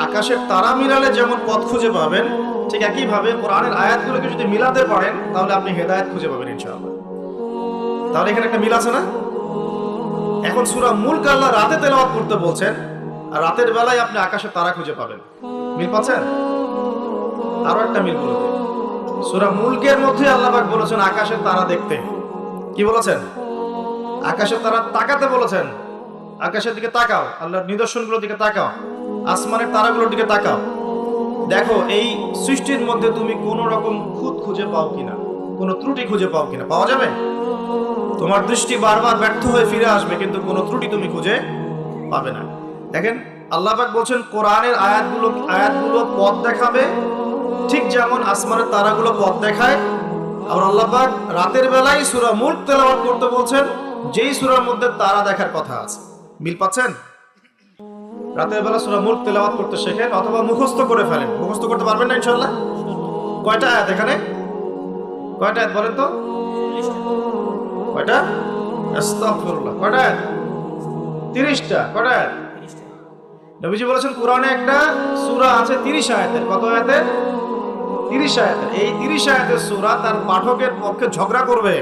আকাশের তারা মিলালে যেমন পথ খুঁজে পাবেন, ঠিক একইভাবে কোরআনের আয়াতগুলোকে যদি মিলাতে পারেন তাহলে আপনি হেদায়েত খুঁজে পাবেন ইনশাআল্লাহ। তাহলে এখানে একটা মিল আছে না? এখন সূরা মুলক আল্লাহ রাতে তেলাওয়াত করতে বলছেন, আর রাতের বেলায় আপনি আকাশের তারা খুঁজে পাবেন। মিল পাচ্ছেন? আরো একটা মিল বলে দিই। সূরা মুলকের মধ্যে আল্লাহ পাক বলেছেন আকাশের তারা দেখতে। কি বলেছেন? আকাশের তারা তাকাতে বলেছেন। আকাশের দিকে তাকাও, আল্লাহর নিদর্শনগুলোর দিকে তাকাও, আসমানের তারাগুলোর দিকে তাকাও, দেখো এই সৃষ্টির মধ্যে তুমি কোন রকম খুঁত খুঁজে পাও কিনা, কোন ত্রুটি খুঁজে পাও কিনা। পাওয়া যাবে? তোমার দৃষ্টি বারবার ব্যর্থ হয়ে ফিরে আসবে, কিন্তু কোনো ত্রুটি তুমি খুঁজে পাবে না। দেখেন আল্লাহ পাক বলছেন কোরআনের আয়াতগুলো পথ দেখাবে, ঠিক যেমন আসমানের তারাগুলো পথ দেখায়। আর আল্লাহ পাক রাতের বেলায় সূরা মুলক তেলাওয়াত করতে বলছেন, যেই সূরার মধ্যে তারা দেখার কথা আছে। মিল পাচ্ছেন? রাতের বেলা সূরা মুলক তেলাওয়াত করতে শেখেন, অথবা মুখস্থ করে ফেলেন। মুখস্থ করতে পারবেন না ইনশাআল্লাহ? কয়টা আয়াত এখানে? কয়টা আয়াত বলেন তো? কয়টা? আস্তাগফিরুল্লাহ। কয়টা আয়াত? 30টা। কয়টা আয়াত? নবীজি বলেছেন কোরআনে একটা সূরা আছে 30 আয়াতের। কত আয়াতের? 30 আয়াতের। এই 30 আয়াতের সূরা তার পাঠকের পক্ষে ঝগড়া করবে,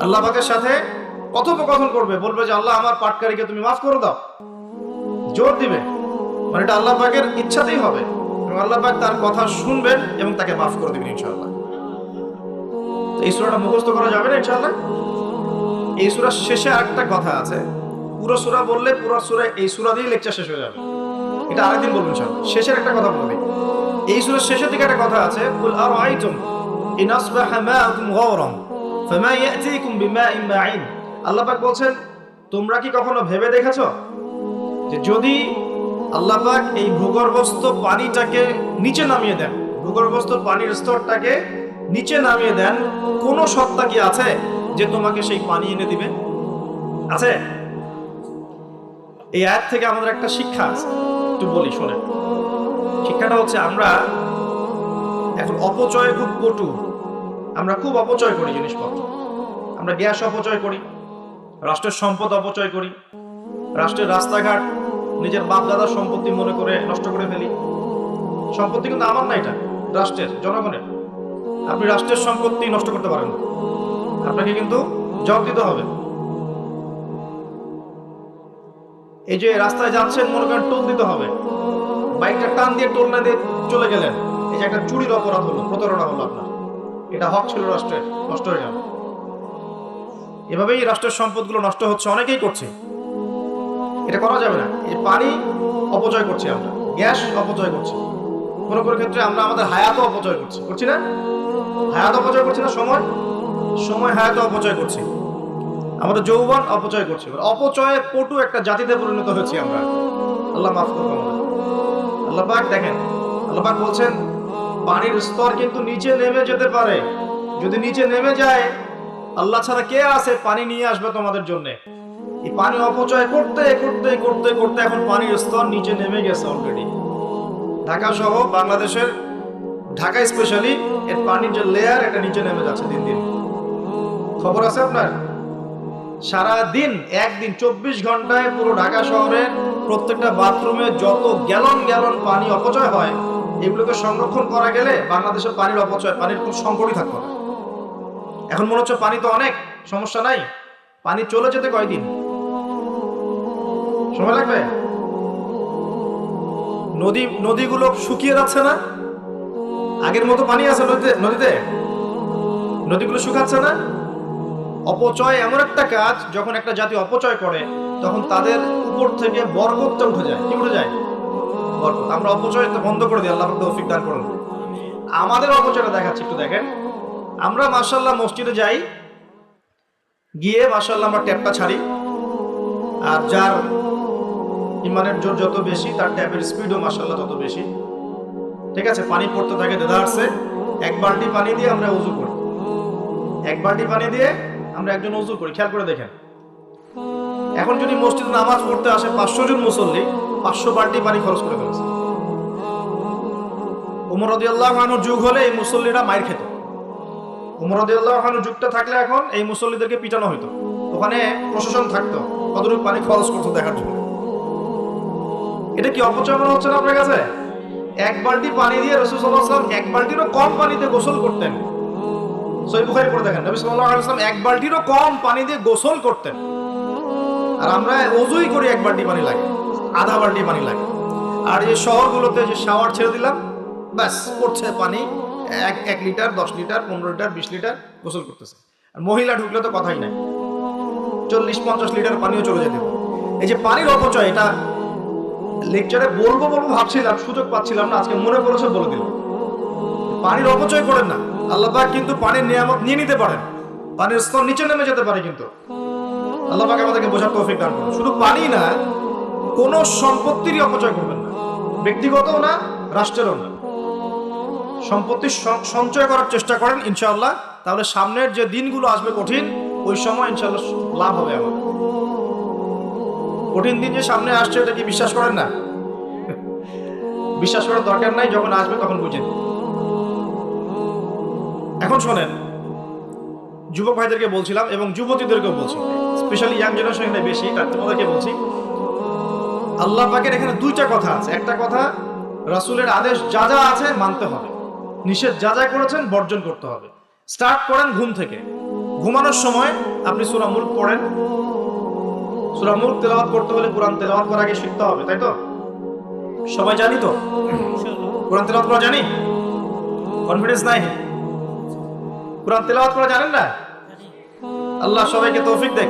আল্লাহ পাকের সাথে কথোপকথন করবে, বলবে যে আল্লাহ আমার পাঠকারীকে তুমি মাফ করে দাও, জোর দিবে। মানে এটা আল্লাহ পাকের ইচ্ছাতেই হবে, এবং আল্লাহ পাক তার কথা শুনবেন এবং তাকে মাফ করে দিবেন ইনশাআল্লাহ। এই সূরাটা মুখস্থ করা যাবে না ইনশাআল্লাহ? এই সূরার শেষে আরেকটা কথা আছে, পুরো সূরা বললে পুরো সূরা এই সূরা দিয়ে লেকচার শেষ হয়ে যাবে, এটা আরেকদিন বলবো ইনশাআল্লাহ। শেষের একটা কথা বলি, এই সূরার শেষের দিকে একটা কথা আছে, কুল আরাআইতুম ইন আসবাহা মাআকুম গাওরান ফামা ইয়াতিকুম বিমাইন মাইন। আল্লাহ পাক বলছেন তোমরা কি কখনো ভেবে দেখেছো যে যদি আল্লাহ পাক এই ভূগর্ভস্থ পানিটাকে নিচে নামিয়ে দেন, ভূগর্ভস্থ পানির স্তরটাকে নিচে নামিয়ে দেন, কোন সত্তা কি আছে যে তোমাকে সেই পানি এনে দিবে? আছে? এই আয়াত থেকে আমাদের একটা শিক্ষা আছে, একটু বলি শোনেন। শিক্ষাটা হচ্ছে আমরা এখন অপচয় খুব পটু, আমরা খুব অপচয় করি জিনিসপত্র। আমরা গ্যাস অপচয় করি, রাষ্ট্রের সম্পদ অপচয় করি, রাষ্ট্রের রাস্তাঘাট নিজের বাপ দাদার সম্পত্তি মনে করে নষ্ট করে ফেলি। সম্পত্তি কিন্তু আমার না, এটা রাষ্ট্রের, জনগণের। আপনি রাষ্ট্রের সম্পত্তি নষ্ট করতে পারেন না, আপনাকে কিন্তু জবাব দিতে হবে। এই যে রাস্তায় যাচ্ছেন, মনে করেন টোল দিতে হবে, বাইকটা টান দিয়ে টোল না দিয়ে চলে গেলেন, এই যে একটা চুরির অপরাধ হলো, প্রতারণা হলো আপনার, এটা হক ছিল রাষ্ট্রের, নষ্ট হয়ে গেল। এভাবেই রাষ্ট্রের সম্পদগুলো নষ্ট হচ্ছে, অনেকেই করছে। এটা করা যাবে না। এই পানি অপচয় করছি আমরা, গ্যাস অপচয় করছি, কোনো কোনো ক্ষেত্রে আমরা আমাদের হায়াতও অপচয় করছি, করছি না? হায়াত অপচয় করছি না? সময় হায়াত অপচয় করছি, আমাদের যৌবন অপচয় করছি। অপচয়ে পটু একটা জাতিতে পরিণত হয়েছি আমরা। আল্লাহ মাফ করুন আমাদের। আল্লাহ পাক দেখেন, আল্লাহ পাক বলছেন পানির স্তর কিন্তু নিচে নেমে যেতে পারে। যদি নিচে নেমে যায়, আল্লাহ ছাড়া কে আছে পানি নিয়ে আসবে তোমাদের জন্য? এই পানি অপচয় করতে করতে করতে করতে এখন পানির স্তর নিচে নেমে গেছে অলরেডি। ঢাকা সহ বাংলাদেশের, ঢাকা স্পেশালি, এর পানির যে লেয়ার এটা নিচে নেমে যাচ্ছে দিন দিন। খবর আছে আপনার? সারা দিন, একদিন 24 ঘন্টায় পুরো ঢাকা শহরের প্রত্যেকটা বাথরুমে যত গ্যালন গ্যালন পানি অপচয় হয়, এগুলোকে সংরক্ষণ করা গেলে বাংলাদেশের পানির অপচয়, পানির কোনো সংকটই থাকতো না। এখন মনে হচ্ছে পানি তো অনেক, সমস্যা নাই। পানি চলে যেতে কয়দিন সময় লাগবে? নদীগুলো শুকিয়ে যাচ্ছে না? আগের মতো পানি আছে নদীতে? নদীগুলো শুকাচ্ছে না? অপচয় এমন একটা কাজ, যখন একটা জাতি অপচয় করে তখন তাদের উপর থেকে বরকতটা উঠে যায়। কি উঠে যায়? বরকত। আমরা অপচয়টা বন্ধ করে দিই, আল্লাহ পাক তৌফিক দান করুন। আমাদের অপচয়টা দেখাচ্ছি, একটু দেখেন। আমরা মাশাআল্লাহ মসজিদে যাই, গিয়ে মাশাআল্লাহ আমরা ট্যাপটা ছাড়ি, আর যার ইমানের জোর যত বেশি তার ট্যাপের স্পিডও মাশাআল্লাহ তত বেশি। ঠিক আছে, পানি পড়তে থাকে দেদারসে, এক বালতি পানি দিয়ে আমরা ওযু করি, এক বালতি পানি দিয়ে আমরা একজন ওযু করি। খেয়াল করে দেখেন, এখন যদি মসজিদে নামাজ পড়তে আসে 500 জন মুসল্লি, 500 বালতি পানি খরচ করে ফেলেছে। ওমর রাদিয়াল্লাহু আনহুর যুগ হলে এই মুসল্লিরা মাইর খেত। ওমর রাদিয়াল্লাহু আনহুর যুগটা থাকলে এখন এই মুসল্লিদেরকে পিটানো হতো। ওখানে প্রশাসন থাকতো, কতটুকু পানি খরচ করতো দেখার জন্য। এটা কি অপচয় মনে হচ্ছে না আপনার কাছে? এক বালতি পানি দিয়ে রাসূল সাল্লাল্লাহু আলাইহি ওয়াসাল্লাম এক বালতিরও কম পানিতে গোসল করতেন। সহিহ বুখারী পড়ে দেখেন, নবী সাল্লাল্লাহু আলাইহি ওয়াসাল্লাম এক বালতিরও কম পানি দিয়ে গোসল করতেন। আর আমরা ওযুই করি এক বালতি পানি লাগে, আধা বালতি পানি লাগে। আর এই শহরগুলোতে যে শাওয়ার ছেড়ে দিলাম, ব্যাস পড়ছে পানি 1 লিটার, 10 লিটার, 15 লিটার, 20 লিটার গোসল করতেছে। আর মহিলা ঢুকলে তো কথাই নাই, 40-50 লিটার পানিও চলে যেতে পারে। এই যে পানির অপচয়, এটা লেকচারে বলবো ভাবছিলাম, সুযোগ পাচ্ছিলাম না, আজকে মনে পড়েছে বলে দিলাম। পানির অপচয় করেন না। আল্লাহ পাক কিন্তু পানির নিয়ামত নিয়ে নিতে পারেন, পানির স্তর নিচে নেমে যেতে পারে, কিন্তু আল্লাহ পাক আমাদেরকে বোঝার তৌফিক দান করুন। শুধু পানি না, কোন সম্পত্তিরই অপচয় করবেন না, ব্যক্তিগতও না, রাষ্ট্রেরও না। সম্পত্তি সঞ্চয় করার চেষ্টা করেন ইনশাআল্লাহ, তাহলে সামনের যে দিনগুলো আসবে কঠিন, ওই সময় ইনশাআল্লাহ লাভ হবে আমাদের। কঠিন দিন যে সামনে আসছে, এটা কি বিশ্বাস করেন না? বিশ্বাস করার দরকার নাই, যখন আসবে তখন বুঝেন। এখন শোনেন, যুবক ভাইদেরকে বলছিলাম এবং যুবতীদেরকেও বলছি, স্পেশালি ইয়াং জেনারেশন বেশি, তার তোমাদেরকে বলছি, আল্লাহ পাকের এখানে দুইটা কথা আছে। একটা কথা, রাসূলের আদেশ যা যা আছে মানতে হবে, নিষেধ যা যা করেছেন বর্জন করতে হবে। স্টার্ট করেন ঘুম থেকে। ঘুমানোর সময় আপনি সূরা মুলক পড়েন। সূরা মুলক তেলাওয়াত করতে হলে কোরআন তেলাওয়াত করার আগে শিখতে হবে, তাই তো? সবাই জানি তো কোরআন তেলাওয়াত করা জানি? কনফিডেন্স নাই? কোরআন তেলাওয়াত করা জানেন না? আল্লাহ সবাইকে তৌফিক দেখ।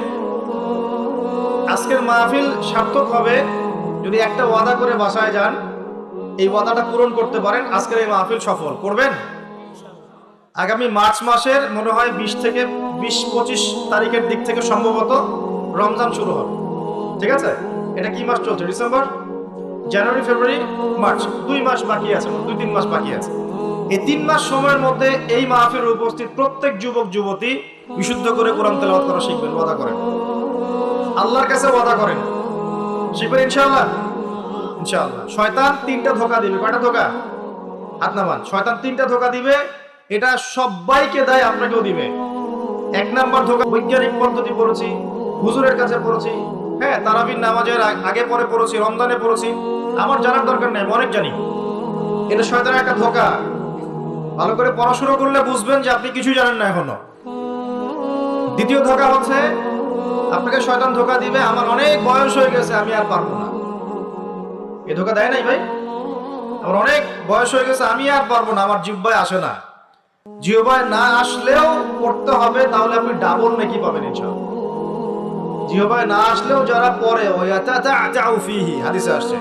আজকের মাহফিল সার্থক হবে যদি একটা ওয়াদা করে বাসায় যান, এই ওয়াদাটা পূরণ করতে পারেন, আজকের এই মাহফিল সফল করবেন। আগামী মার্চ মাসের মনে হয় 20 থেকে 20-25 তারিখের দিক থেকে সম্ভবত রমজান শুরু হবে, ঠিক আছে? এটা কি মাস চলছে? ডিসেম্বর, জানুয়ারি, ফেব্রুয়ারি, মার্চ, 2 মাস বাকি আছে, 2-3 মাস বাকি আছে। এই 3 মাস সময়ের মধ্যে এই মাহফিলে উপস্থিত প্রত্যেক যুবক যুবতী বিশুদ্ধ করে কোরআন তেলাওয়াত করা শিখবেন, ওয়াদা করেন, আল্লাহর কাছে ওয়াদা করেন, শিখবেন ইনশাআল্লাহ। ইনশাআল্লাহ। শয়তান 3টা ধোঁকা দিবে। কয়টা ধোঁকা? হাত নামান। শয়তান 3টা ধোঁকা দিবে, এটা সবাইকে দেয়, আপনাকেও দিবে। 1 নাম্বার ধোঁকা, বৈজ্ঞানিক পদ্ধতি পড়েছি, হুজুরের কাছে পড়েছি, হ্যাঁ, তারাবির নামাজের আগে পরে পড়েছি, রমজানে পড়েছি, আমার জানার দরকার নেই, অনেক জানি। এটা শয়তানের একটা ধোঁকা। ভালো করে পড়াশোনা করলে বুঝবেন যে আপনি কিছুই জানেন না এখনো। দ্বিতীয় ধোঁকা হচ্ছে, আপনাকে শয়তান ধোঁকা দিবে, আমার অনেক বয়স হয়ে গেছে, আমি আর পারবো না। এ ধোঁকা দেয় নাই ভাই? আমার অনেক বয়স হয়ে গেছে, আমি আর পারবো না, আমার জিহ্বায় আসে না। জিহ্বায় না আসলেও পড়তে হবে, তাহলে আপনি ডাবল নেকি পাবেন ইনশাআল্লাহ। জিহ্বায় না আসলেও যারা পড়ে, হাদিসে আসছে,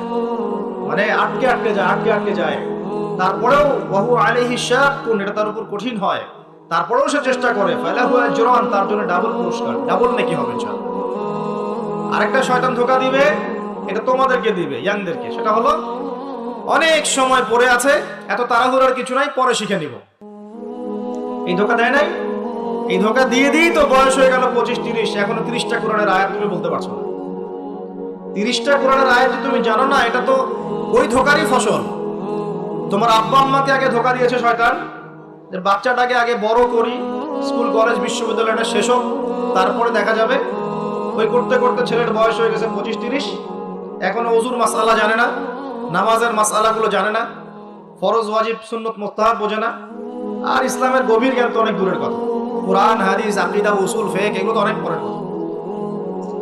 মানে আটকে যায়, তারপরেও ওয়াহু আলাইহি শাক্কুন, এটা তার উপর কঠিন হয়, তারপরেও সে চেষ্টা করে, ফালাহু আজরুন, তার জন্য ডাবল পুরস্কার, ডাবল নেকি হবে ইনশাআল্লাহ। আরেকটা শয়তান ধোঁকা দিবে, এটা তোমাদেরকে দিবে, ইয়াংদেরকে, সেটা হলো অনেক সময় পড়ে আছে, এত তাড়াহুড়ার কিছু নাই, পরে শিখে নিব। এই ধোঁকা দেয় নাই? এই ধোঁকা দিয়ে দিই তো বয়স হয়ে গেল 25-30, এখনো 30টা কোরআনের আয়াত তুমি বলতে পারছো না। 30টা কোরআনের আয়াত তুমি জানো না, এটা তো ওই ধোঁকারই ফসল। তোমার আব্বা আম্মাকে আগে ধোঁকা দিয়েছে শয়তান, যে বাচ্চাটাকে আগে বড় করি, স্কুল কলেজ বিশ্ববিদ্যালয়টা শেষ হোক, তারপরে দেখা যাবে। ওই করতে করতে ছেলের বয়স হয়ে গেছে 25-30, এখনো ওযুর মাসআলা জানে না, নামাজের মাসআলাগুলো জানে না, ফরজ ওয়াজিব সুন্নত মুস্তাহাব বোঝে না, আর ইসলামের গভীর জ্ঞান তো অনেক দূরের কথা। কোরআন, হাদিস, আকীদা, উসুল, ফিকহ, এগুলো তো অনেক পরের কথা।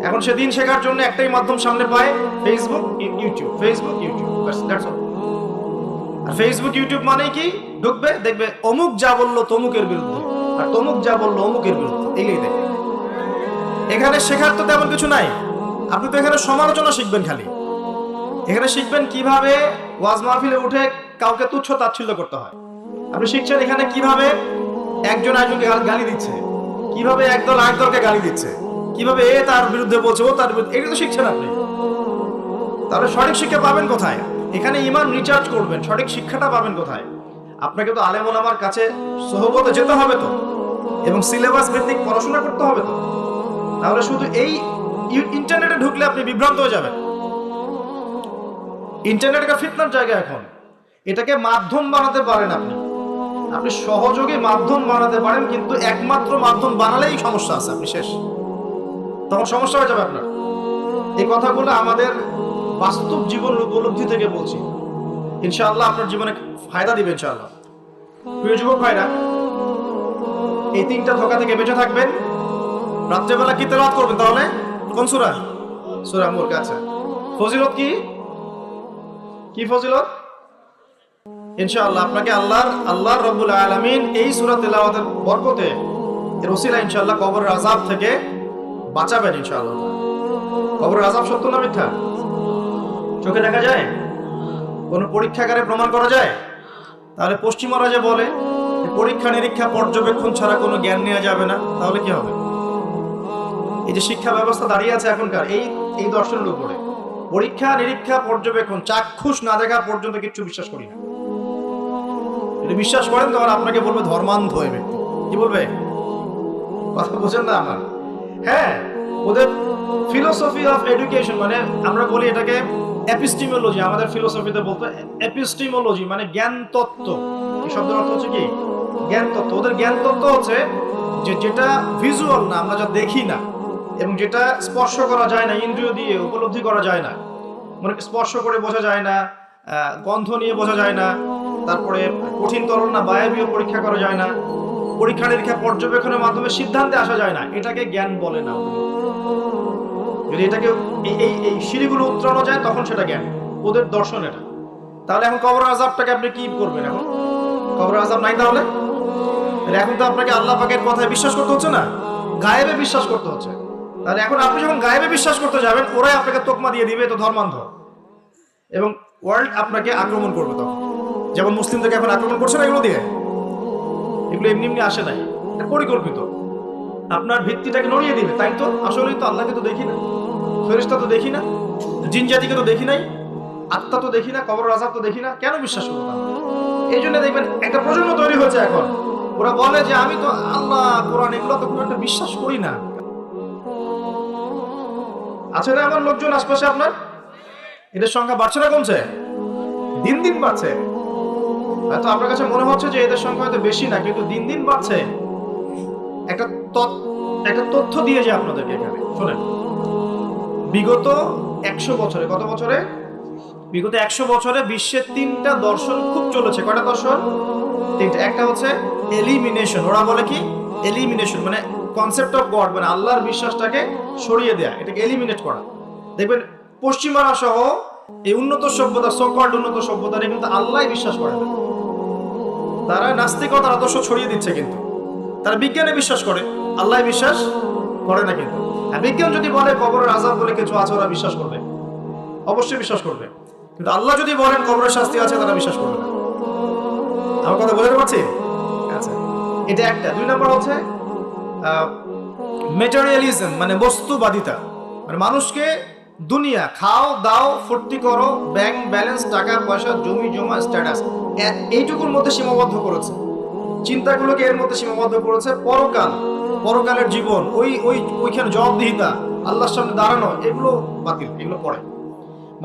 এখন সে দিন শেখার জন্য একটাই মাধ্যম সামনে পায়, Facebook, YouTube. Facebook, YouTube, that's all. আর ফেসবুক, ইউটিউব মানে কি? ঢুকবে, দেখবে অমুক যা বললো তমুকের বিরুদ্ধে, আর তমুক যা বললো অমুকের বিরুদ্ধে, এগুলোই দেখবে। এখানে শেখার তো তেমন কিছু নাই, আপনি তো এখানে সমালোচনা শিখবেন খালি। এখানে শিখবেন কিভাবে ওয়াজ মাহফিলে উঠে কাউকে তুচ্ছ তাচ্ছিল্য করতে হয়। আপনি শিখছেন এখানে কিভাবে একজন আরেকজনকে গালি দিচ্ছে, কিভাবে একদল আরেক দলকে গালি দিচ্ছে, কিভাবে এ তার বিরুদ্ধে বলছে, ও তার বিরুদ্ধে, এটা তো শিখছেন আপনি। তাহলে সঠিক শিক্ষা পাবেন কোথায়? এখানে ঈমান রিচার্জ করবেন, সঠিক শিক্ষাটা পাবেন কোথায়? আপনাকে তো আলেম ওলামার কাছে সোহবতে যেতে হবে তো, এবং সিলেবাস ভিত্তিক পড়াশোনা করতে হবে তো। তাহলে শুধু এই ইন্টারনেটে ঢুকলে আপনি বিভ্রান্ত হয়ে যাবেন। ইন্টারনেট একটা ফিতনার জায়গা এখন, এটাকে মাধ্যম বানাতে পারেন আপনি, আপনি সহযোগী মাধ্যম বানাতে পারেন, কিন্তু একমাত্র মাধ্যম বানালেই সমস্যা আছে, আপনি শেষ, তখন সমস্যা হয়ে যাবে আপনার। এই কথাগুলো আমাদের বাস্তব জীবনের উপলব্ধি থেকে বলছি, ইনশাআল্লাহ আপনার জীবনে ফায়দা দিবে ইনশাআল্লাহ। প্রিয় যুবক ভাইরা, এই 3টা ধোঁকা থেকে বেঁচে থাকবেন। রাত্রেবেলা কি তেলাওয়াত করবেন তাহলে? কোন সূরা? সূরা মুলক। আচ্ছা, ফজিলত কি কি ফজিলত? ইনশাআল্লাহ আপনাকে আল্লাহ রাব্বুল আলামিন এই সূরা তেলাওয়াতের বরকতে, এর ওসিলা ইনশাআল্লাহ কবরের আযাব থেকে বাঁচাবেন ইনশাআল্লাহ। কবরের আযাব সত্য না মিথ্যা? চোখে দেখা যায়? কোন পরীক্ষাগারে প্রমাণ করা যায়? তাহলে পশ্চিমারা যে বলে পরীক্ষা নিরীক্ষা পর্যবেক্ষণ ছাড়া কোনো জ্ঞান নেওয়া যাবে না, তাহলে কি হবে? এই যে শিক্ষা ব্যবস্থা দাঁড়িয়ে আছে এখনকার এই দর্শনের উপরে, পরীক্ষা নিরীক্ষা পর্যবেক্ষণ চাক্ষুষ না দেখা পর্যন্ত কিছু বিশ্বাস করি না। যদি বিশ্বাস করেন তখন আপনাকে বলবে ধর্মান্ধ হয়ে ব্যক্তি। কি বলবে? কথা বোঝেন না আমার? হ্যাঁ, ওদের ফিলোসফি অফ এডুকেশন, মানে আমরা বলি এটাকে এপিস্টিমোলজি, আমাদের ফিলোসফিতে বলতো এপিস্টিমোলজি, মানে জ্ঞান তত্ত্ব। এই শব্দের অর্থ হচ্ছে কি? জ্ঞান তত্ত্ব। ওদের জ্ঞান তত্ত্ব হচ্ছে যে যেটা ভিজুয়াল না, আমরা যা দেখি না, এবং যেটা স্পর্শ করা যায় না, ইন্দ্রিয় দিয়ে উপলব্ধি করা যায় না, মানে স্পর্শ করে বোঝা যায় না, গন্ধ নিয়ে বোঝা যায় না, তারপরে কঠিন তরল না বায়বীয় পরীক্ষা করা যায় না, পরীক্ষা নিরীক্ষা পর্যবেক্ষণের মাধ্যমে সিদ্ধান্তে আসা যায় না, এটাকে জ্ঞান বলে না। যদি এটাকে এই সিঁড়িগুলো উত্তরানো যায় তখন সেটা জ্ঞান, ওদের দর্শন এটা। তাহলে এখন কবরের আযাবটাকে আপনি কি করবেন? এখন কবরের আযাব নাই, তাহলে এখন তো আপনাকে আল্লাহ পাকের কথায় বিশ্বাস করতে হচ্ছে না, গায়েবে বিশ্বাস করতে হচ্ছে। তাহলে এখন আপনি যখন গায়েবে বিশ্বাস করতে যাবেন, ওরাই আপনাকে তোকমা দিয়ে দিবে তো ধর্মান্ধ, এবং ওয়ার্ল্ড আপনাকে আক্রমণ করবে তখন। যেমন মুসলিমদেরকে এখন আক্রমণ করছে না এগুলো দিয়ে, এগুলো এমনি এমনি আসে নাই, এটা পরিকল্পিত। আপনার ভিত্তিটাকে নড়িয়ে দিবে। তাই তো আসলেই তো আল্লাহকে তো দেখি না, ফেরেশতা তো দেখি না, জিন জাতিকে তো দেখি নাই, আত্মা তো দেখি না, কবরের আযাব তো দেখি না, কেন বিশ্বাস করবো? এই জন্য দেখবেন একটা প্রজন্ম তৈরি হয়েছে এখন, ওরা বলে যে আমি তো আল্লাহ কোরআন এগুলো তো খুব একটা বিশ্বাস করি না। আছে না এমন লোকজন আশপাশে আপনার? এদের সংখ্যা বাড়ছে না কমছে? দিন দিন বাড়ছে। হয়তো আপনার কাছে মনে হচ্ছে যে এদের সংখ্যা হয়তো বেশি না, কিন্তু দিন দিন বাড়ছে। একটা তথ্য দিয়ে যে আপনাদেরকে এখানে শোনেন, বিগত 100 বছরে, কত বছরে? বিগত 100 বছরে বিশ্বের 3টা দর্শন খুব চলেছে। কয়টা দর্শন? 3টা। একটা হচ্ছে এলিমিনেশন, ওরা বলে কি এলিমিনেশন, মানে কনসেপ্ট অফ গড, মানে আল্লাহর বিশ্বাসটাকে সরিয়ে দেয়া, এটাকে এলিমিনেট করা। দেখবেন পশ্চিমারা সহ এই উন্নত সভ্যতা, সো-কল্ড উন্নত সভ্যতারে কিন্তু আল্লাহই বিশ্বাস করে না। তারা নাস্তিকতার আদর্শ ছড়িয়ে দিচ্ছে, কিন্তু তারা বিজ্ঞানে বিশ্বাস করে, আল্লাহ বিশ্বাস করে না। কিন্তু বিজ্ঞান যদি বলে কবরের আযাব বলে কিছু আছে, ওরা বিশ্বাস করবে, অবশ্যই বিশ্বাস করবে। কিন্তু আল্লাহ যদি বলেন কবরের শাস্তি আছে, তারা বিশ্বাস করবে না। আমার কথা বোঝাতে পারছি? আচ্ছা, এটা একটা। 2 নম্বর হচ্ছে ম্যাটেরিয়ালিজম, মানে বস্তুবাদিতা, মানে মানুষকে দুনিয়া, খাও দাও ফুর্তি করো, ব্যাংক ব্যালেন্স, টাকা পয়সা, জমি জমা, স্ট্যাটাস, এইটুকুর মধ্যে সীমাবদ্ধ করেছে। চিন্তাগুলোকে এর মধ্যে সীমাবদ্ধ করেছে। পরকালের জীবন, ওইখানে জবাবদিহিতা, আল্লাহর সামনে দাঁড়ানো, এগুলো বাতিল, এগুলো পড়ে।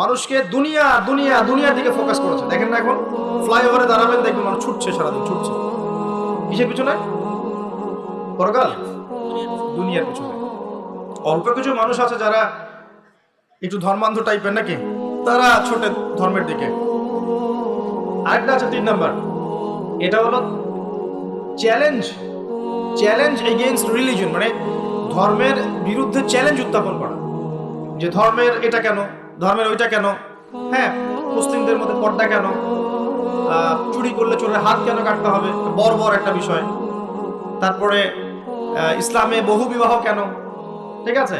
মানুষকে দুনিয়ার দিকে ফোকাস করেছে। দেখেন না এখন ফ্লাইওভারে দাঁড়াবেন, দেখবেন মানুষ ছুটছে, সারাদিন ছুটছে। কিসের পিছনে? পরকাল, দুনিয়ার পিছনে। অল্প কিছু মানুষ আছে যারা একটু ধর্মান্ধ টাইপের নাকি, তারা ছোটে ধর্মের দিকে। আরেকটা আছে 3 নাম্বার, এটা হলো চ্যালেঞ্জ এগেইনস্ট রিলিজন, মানে ধর্মের বিরুদ্ধে চ্যালেঞ্জ উত্থাপন করা, যে ধর্মের এটা কেন, ধর্মের ওইটা কেন, হ্যাঁ মুসলিমদের মধ্যে পর্দা কেন, চুরি করলে চোরের হাত কেন কাটতে হবে, বর্বর একটা বিষয়। তারপরে ইসলামে বহু বিবাহ কেন, ঠিক আছে,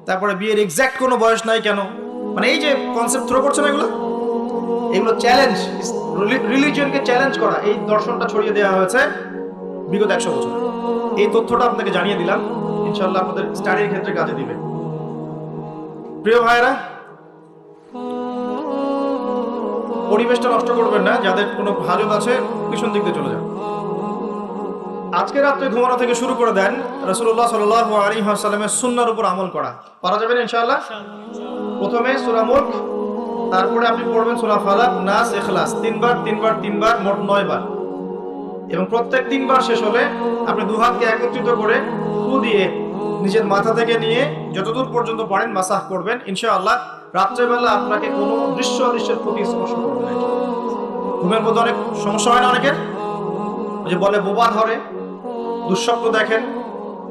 তারপরে বিয়ের এক্সাক্ট কোনো বয়স নাই কেন, মানে এই যে কনসেপ্ট থ্রো করছে না, এগুলো চ্যালেঞ্জ, রিলিজিয়নকে চ্যালেঞ্জ করা, এই দর্শনটা ছড়িয়ে দেওয়া হয়েছে বিগত 100 বছর। এই তথ্যটা আপনাকে জানিয়ে দিলাম, ইনশাআল্লাহ আপনাদের স্টাডির ক্ষেত্রে কাজে দিবে। প্রিয় ভাইরা, পরিবেশটা নষ্ট করবেন না, যাদের কোনো হাজত আছে পিছন দিক দিয়ে চলে যান। আজকে রাত্রে ঘুমানো থেকে শুরু করে দেন রাসূলুল্লাহ সাল্লাল্লাহু আলাইহি ওয়াসাল্লামের সুন্নাহর উপর আমল করা। পারা যাবে না ইনশাআল্লাহ? প্রথমে সূরা মুলক, তারপরে আপনি পড়বেন সূরা ফালাক, নাস, ইখলাস, 3 বার, মোট 9 বার। এবং প্রত্যেক 3 বার শেষ হলে আপনি 2 হাতকে একত্রিত করে ফু দিয়ে নিজের মাথা থেকে নিয়ে যতদূর পর্যন্ত পারেন মাসাহ করবেন। ইনশাআল্লাহ রাত্রেবেলা আপনাকে কোনো দৃশ্য অদৃশ্যের প্রতি স্পর্শ করবে না। ঘুমের মধ্যে অনেক সমস্যা হয় না অনেকের, ওই যে বলে বোবা ধরে, দুঃস্বপ্ন দেখেন,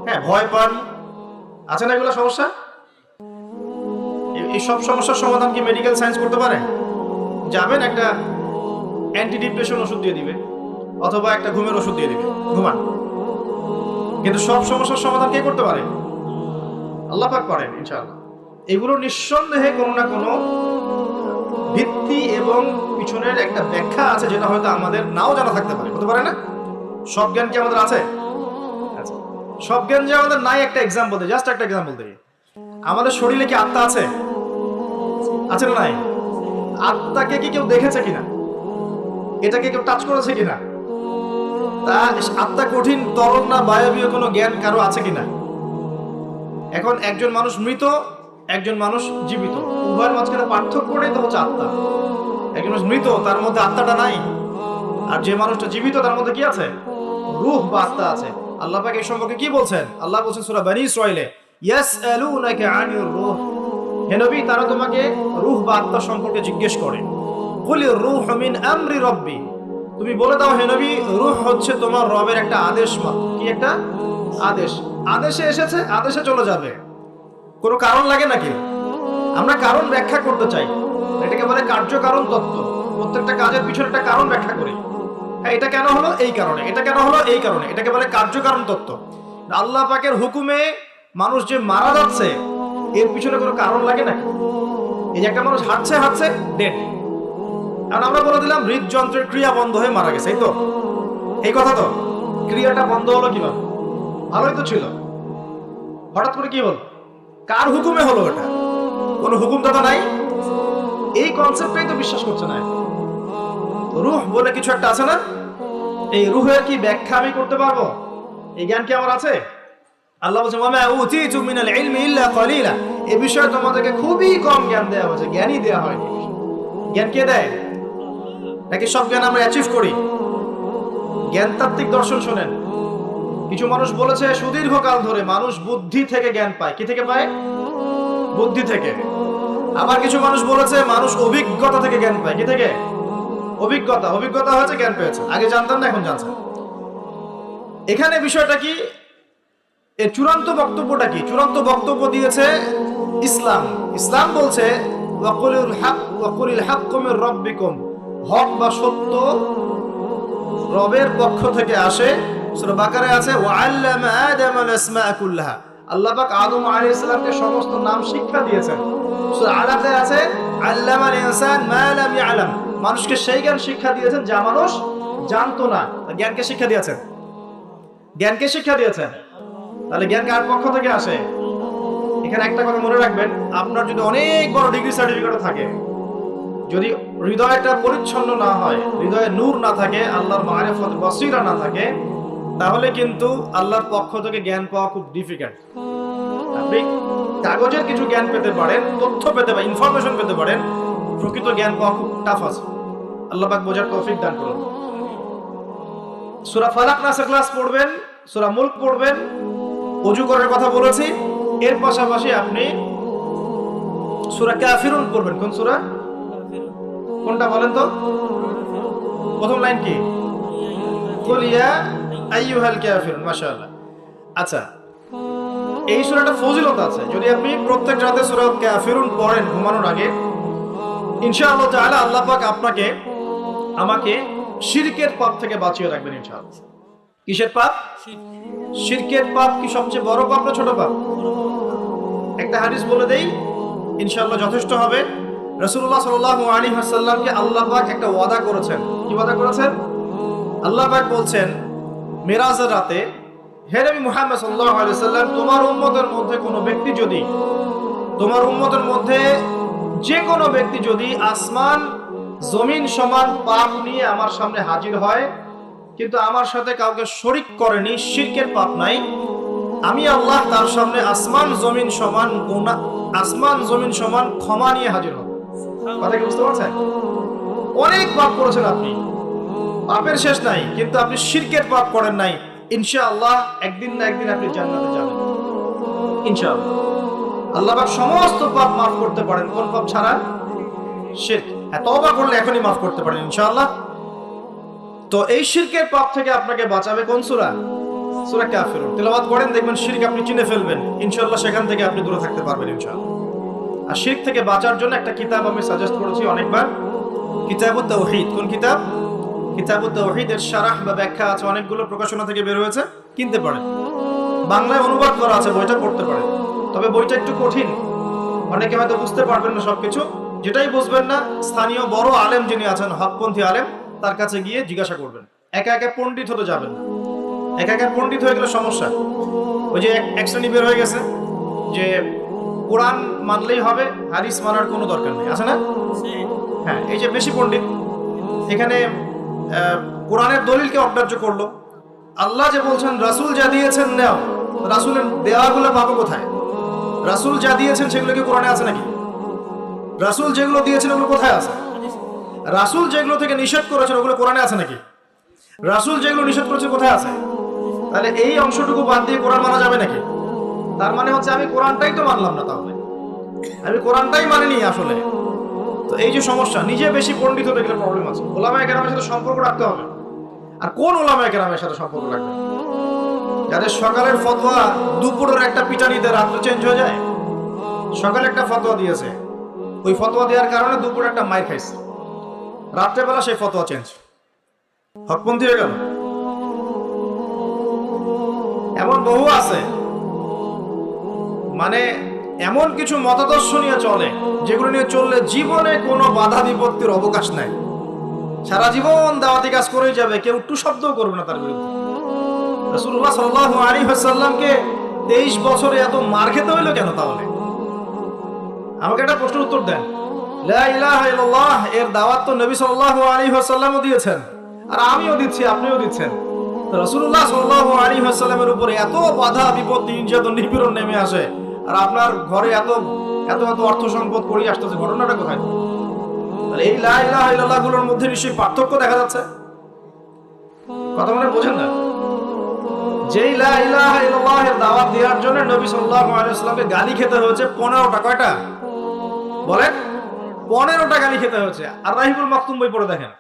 হ্যাঁ ভয় পান, আছে না এগুলো সমস্যা? এই সব সমস্যার সমাধান কি মেডিকেল সায়েন্স করতে পারে? যাবেন একটা অ্যান্টি ডিপ্রেশন ওষুধ দিয়ে দিবে অথবা একটা ঘুমের ওষুধ দিয়ে দিবে, ঘুমান। কিন্তু সব সমস্যার সমাধান কে করতে পারে? আল্লাহ পাক করেন ইনশাআল্লাহ। এগুলো নিঃসন্দেহে কোনো না কোনো ভিত্তি এবং পিছনের একটা ব্যাখ্যা আছে, যেটা হয়তো আমাদের নাও জানা থাকতে পারে, হতে পারে না? সব জ্ঞান কি আমাদের আছে? সব জ্ঞান যে আমাদের নাই, একটা এক্সাম্পল দিই, জাস্ট একটা এক্সাম্পল দিই। আমাদের শরীরে কি আত্মা আছে? আছে না নাই? আত্মাকে কি কেউ দেখেছে কিনা? এটাকে কেউ টাচ করেছে কিনা? তা আত্মা কঠিন, তরল না বায়বীয় কোনো জ্ঞান কারো আছে কিনা? এখন একজন মানুষ মৃত, একজন মানুষ জীবিত, উভয়ের মাঝখানে পার্থক্যটাই তো হচ্ছে আত্মা। একজন মানুষ মৃত, তার মধ্যে আত্মাটা নাই, আর যে মানুষটা জীবিত তার মধ্যে কি আছে? রূহ বা আত্মা আছে। আল্লাহ পাক এই সম্পর্কে কি বলছেন? আল্লাহ বলছেন সূরা বনী ইসরাঈলে, ইয়াসআলুনাকা আনির রূহ, হে নবী তারা তোমাকে রূহ বা আত্মা সম্পর্কে জিজ্ঞেস করে। কুলির রূহু মিন আমরি রাব্বি, তুমি বলে দাও হে নবী, রূহ হচ্ছে তোমার রবের একটা আদেশ মাত্র। কি একটা আদেশ? আদেশে এসেছে, আদেশে চলে যাবে। কোনো কারণ লাগে নাকি? আমরা কারণ ব্যাখ্যা করতে চাই, এটাকে বলে কার্যকারণ তত্ত্ব। প্রত্যেকটা কাজের পিছনে একটা কারণ ব্যাখ্যা করি। হ্যাঁ, এটা কেন হলো এই কারণে, এটা কেন হলো এই কারণে, এটাকে বলে কার্যকারণ তত্ত্ব। আল্লাহ পাকের হুকুমে মানুষ যে মারা যাচ্ছে, এর পিছনে কোনো কারণ লাগে নাকি? এই যে একটা মানুষ হাঁটছে হাঁটছে ডেড, কারণ আমরা বলে দিলাম হৃদযন্ত্রের ক্রিয়া বন্ধ হয়ে মারা গেছে, এই তো, এই কথা তো। ক্রিয়াটা বন্ধ হলো কিভাবে? ভালোই তো ছিল, হঠাৎ করে কি হলো? কার হুকুমে হলো? এটা কোনো হুকুমদাতা নাই, এই কনসেপ্টটাই তো বিশ্বাস করছে না। রূহ বলে কিছু একটা আছে না? এই রূহের কি ব্যাখ্যা আমি করতে পারবো? এই জ্ঞান কি আমার আছে? আল্লাহ বলছেন ওয়া মা উতিতু মিনাল ইলমি ইল্লা কলিলা, এই বিষয়ে তোমাদেরকে খুবই কম জ্ঞান দেওয়া হয়েছে, জ্ঞানই দেওয়া হয়নি। জ্ঞান কে দেয়? নাকি সব জ্ঞান আমরা অ্যাচিভ করি? জ্ঞানতাত্ত্বিক দর্শন শোনেন, কিছু মানুষ বলেছে সুদীর্ঘকাল ধরে মানুষ বুদ্ধি থেকে জ্ঞান পায়। কি থেকে পায়? বুদ্ধি থেকে। আবার কিছু মানুষ বলেছে মানুষ অভিজ্ঞতা থেকে জ্ঞান পায়। কি থেকে? অভিজ্ঞতা। অভিজ্ঞতা হয়েছে, জ্ঞান পেয়েছে, আগে জানতাম না এখন জানছেন। এখানে বিষয়টা কি? এর চূড়ান্ত বক্তব্যটা কি? চূড়ান্ত বক্তব্য দিয়েছে ইসলাম। ইসলাম বলছে ওয়াকুলিল হাক্কু মির রাব্বিকুম, হক বা সত্য রবের পক্ষ থেকে আসে। সূরা বাকারায় আছে ওয়াআল্লামা আদামাল আসমাআ কুল্লাহা, আল্লাহ পাক আদম আলাইহিস সালামকে সমস্ত নাম শিক্ষা দিয়েছেন। সূরা আলাদে আছে আল্লামাল ইনসান মা লাম ইয়ালাম, মানুষকে সেই জ্ঞান শিক্ষা দিয়েছেন যা মানুষ জানতো না। জ্ঞানকে শিক্ষা দিয়েছেন, জ্ঞানকে শিক্ষা দিয়েছেন। তাহলে জ্ঞান কার পক্ষ থেকে আসে? এখানে একটা কথা মনে রাখবেন, আপনার যদি অনেক বড় ডিগ্রি সার্টিফিকেট থাকে, যদি হৃদয়টা পরিচ্ছন্ন না হয়, হৃদয়ে নূর না থাকে, আল্লাহর মারিফত বসিরা না থাকে, তাহলে কিন্তু আল্লাহর পক্ষ থেকে জ্ঞান পাওয়া খুব ডিফিকাল্ট। আপনি কাগজের কিছু জ্ঞান পেতে পারেন, তথ্য পেতে পারেন, ইনফরমেশন পেতে পারেন, প্রকৃত জ্ঞান পাওয়া খুব টাফ আছে। আল্লাহ পাক বোঝার তৌফিক দান করুন। সূরা ফালাক নাসের ক্লাস পড়বেন, সূরা মুলক পড়বেন, ওযু করার কথা বলেছি। এর পাশাপাশি আপনি সূরা কাফিরুন পড়বেন। কোন সূরা? কোনটা বলেন তো? প্রথম লাইন কি? কুল ইয়া আইয়ুহাল কাফিরুন। মাশাআল্লাহ। আচ্ছা, এই সূরাটা ফজিলত আছে। যদি আপনি প্রত্যেক রাতে সূরা কাফিরুন পড়েন ঘুমানোর আগে, ইনশাআল্লাহ তাআলা আল্লাহ পাক আপনাকে আমাকে শিরকের পাপ থেকে বাঁচিয়ে রাখবেন ইনশাআল্লাহ। কিসের পাপ? শিরকের পাপ কি সবচেয়ে বড় পাপ না ছোট পাপ? একটা হাদিস বলে দেই, ইনশাআল্লাহ যথেষ্ট হবে। রাসূলুল্লাহ সাল্লাল্লাহু আলাইহি ওয়াসাল্লামকে আল্লাহ পাক একটা ওয়াদা করেছেন। কি ওয়াদা করেছেন? আল্লাহ পাক বলছেন মেরাজের রাতে, হে নবী মুহাম্মদ সাল্লাল্লাহু আলাইহি ওয়াসাল্লাম, তোমার উম্মতের মধ্যে কোনো ব্যক্তি যদি, তোমার উম্মতের মধ্যে যে কোনো ব্যক্তি যদি আসমান জমিন সমান পাপ নিয়ে আমার সামনে হাজির হয়, কিন্তু আমার সাথে কাউকে শরীক করেনি, শিরকের পাপ নাই, আমি আল্লাহ তার সামনে আসমান জমিন সমান গুনাহ, আসমান জমিন সমান ক্ষমা নিয়ে হাজির হব। কথা কি বুঝতে পারছেন? অনেক পাপ করেছেন আপনি, পাপের শেষ নাই, কিন্তু আপনি শিরকের পাপ করেন নাই। ইনশাআল্লাহ একদিন না একদিন আপনি জান্নাতে যাবেন ইনশাআল্লাহ। আল্লাহ পাক সমস্ত পাপ মাফ করতে পারেন, কোন পাপ ছাড়া? শিরক। হ্যাঁ, তওবা করলে এখনই মাফ করতে পারেন ইনশাআল্লাহ। তো এই শিরকের পাপ থেকে আপনাকে বাঁচাবে কোন সূরা? সূরা কাফিরুন। তেলাওয়াত করেন, দেখবেন শিরক আপনি চিনে ফেলবেন ইনশাআল্লাহ, সেখান থেকে আপনি দূরে থাকতে পারবেন ইনশাআল্লাহ। আর শিরক থেকে বাঁচার জন্য একটা কিতাব আমি সাজেস্ট করেছি অনেকবার, কিতাবুত তাওহীদ। কোন কিতাব? কিতাবুত তাওহীদ। এর শারাহ বা ব্যাখ্যা আছে, অনেকগুলো প্রকাশনা থেকে বের হয়েছে, কিনতে পারেন। বাংলায় অনুবাদ করা আছে, বইটা পড়তে পারেন। তবে বইটা একটু কঠিন, অনেকে হয়তো বুঝতে পারবেন না সবকিছু। যেটাই বুঝবেন না, স্থানীয় বড় আলেম যিনি আছেন, হকপন্থী আলেম, তার কাছে গিয়ে জিজ্ঞাসা করবেন। একা একা পণ্ডিত হতে যাবেন না, একা একা পণ্ডিত হয়ে গেলে সমস্যা। ওই যে এক শ্রেণী বের হয়ে গেছে যে কোরআন মানলেই হবে, হাদিস মানার কোনো দরকার নেই, আছে না? হ্যাঁ, এই যে বেশি পণ্ডিত এখানে কোরআনের দলিলকে অগ্রাহ্য করলো। আল্লাহ যে বলছেন রাসূল যা দিয়েছেন নাও, রাসূলের দেওয়াগুলো পাবো কোথায়? রাসূল যা দিয়েছেন সেগুলো কি কোরআনে আছে নাকি? রাসূল যেগুলো দিয়েছেন ওগুলো কোথায় আছে? রাসূল যেগুলো থেকে নিষেধ করেছেন ওগুলো কোরআনে আছে নাকি? রাসূল যেগুলো নিষেধ করেছে কোথায় আছে? তাহলে এই অংশটুকু বাদ দিয়ে কোরআন মানা যাবে নাকি? তার মানে হচ্ছে আমি কোরআনটাই তো মানলাম না, তাহলে আমি কোরআনটাই মানিনি আসলে। তো এই যে সমস্যা, নিজে বেশি পণ্ডিত হতে গেলে প্রবলেম আছে। ওলামায়ে কেরামের সাথে সম্পর্ক রাখতে হবে। আর কোন ওলামায়ে কেরামের সাথে সম্পর্ক রাখবেন? যাদের সকালের ফতোয়া দুপুরের একটা পিটানিতে রাত্রে চেঞ্জ হয়ে যায়। সকালে একটা ফতোয়া দিয়েছে, ওই ফতোয়া দেওয়ার কারণে দুপুরে একটা মাইর খাইছে, রাত্রেবেলা সেই ফতোয়া চেঞ্জ, হকপন্থী হয়ে গেল। এমন বহু আছে, মানে এমন কিছু মতাদর্শ নিয়ে চলে যেগুলো নিয়ে চললে জীবনে কোনো বাধা বিপত্তির অবকাশ নাই। সারা জীবন দাওয়াতি কাজ করেই যাবে, কেউ একটু শব্দও করবে না তার বিরুদ্ধে। রাসূলুল্লাহ সাল্লাল্লাহু আলাইহি ওয়াসাল্লামকে 23 বছরে এত মার খেতে হইলো কেন? তাহলে আমাকে একটা প্রশ্নের উত্তর দেন। লা ইলাহা ইল্লাল্লাহ এর দাওয়াত তো নবী সাল্লাল্লাহু আলাইহি ওয়াসাল্লামও দিয়েছেন, আর আমিও দিচ্ছি, আপনিও দিচ্ছেন। তো রাসূলুল্লাহ সাল্লাল্লাহু আলাইহি ওয়াসাল্লামের উপরে এত বাধা বিপত্তি, নির্যাতন, নিপীড়ন নেমে আসে, আর আপনার ঘরে এত এত এত অর্থ সম্পদ পড়ে আসতেছে, ঘটনাটা কোথায়? তাহলে এই লা ইলাহা ইল্লাল্লাহ গুলোর মধ্যে নিশ্চয়ই পার্থক্য দেখা যাচ্ছে। কথা মানে বোঝেন না? যেই লা ইলাহা ইল্লাল্লাহ এর দাওয়াত দেওয়ার জন্য নবী সাল্লাল্লাহু আলাইহি ওয়াসাল্লামকে গালি খেতে হয়েছে 15টা। কয়টা বলেন? 15টা গালি খেতে হয়েছে। আর রাহিবুল মাকতুম বই পড়ে দেখেন,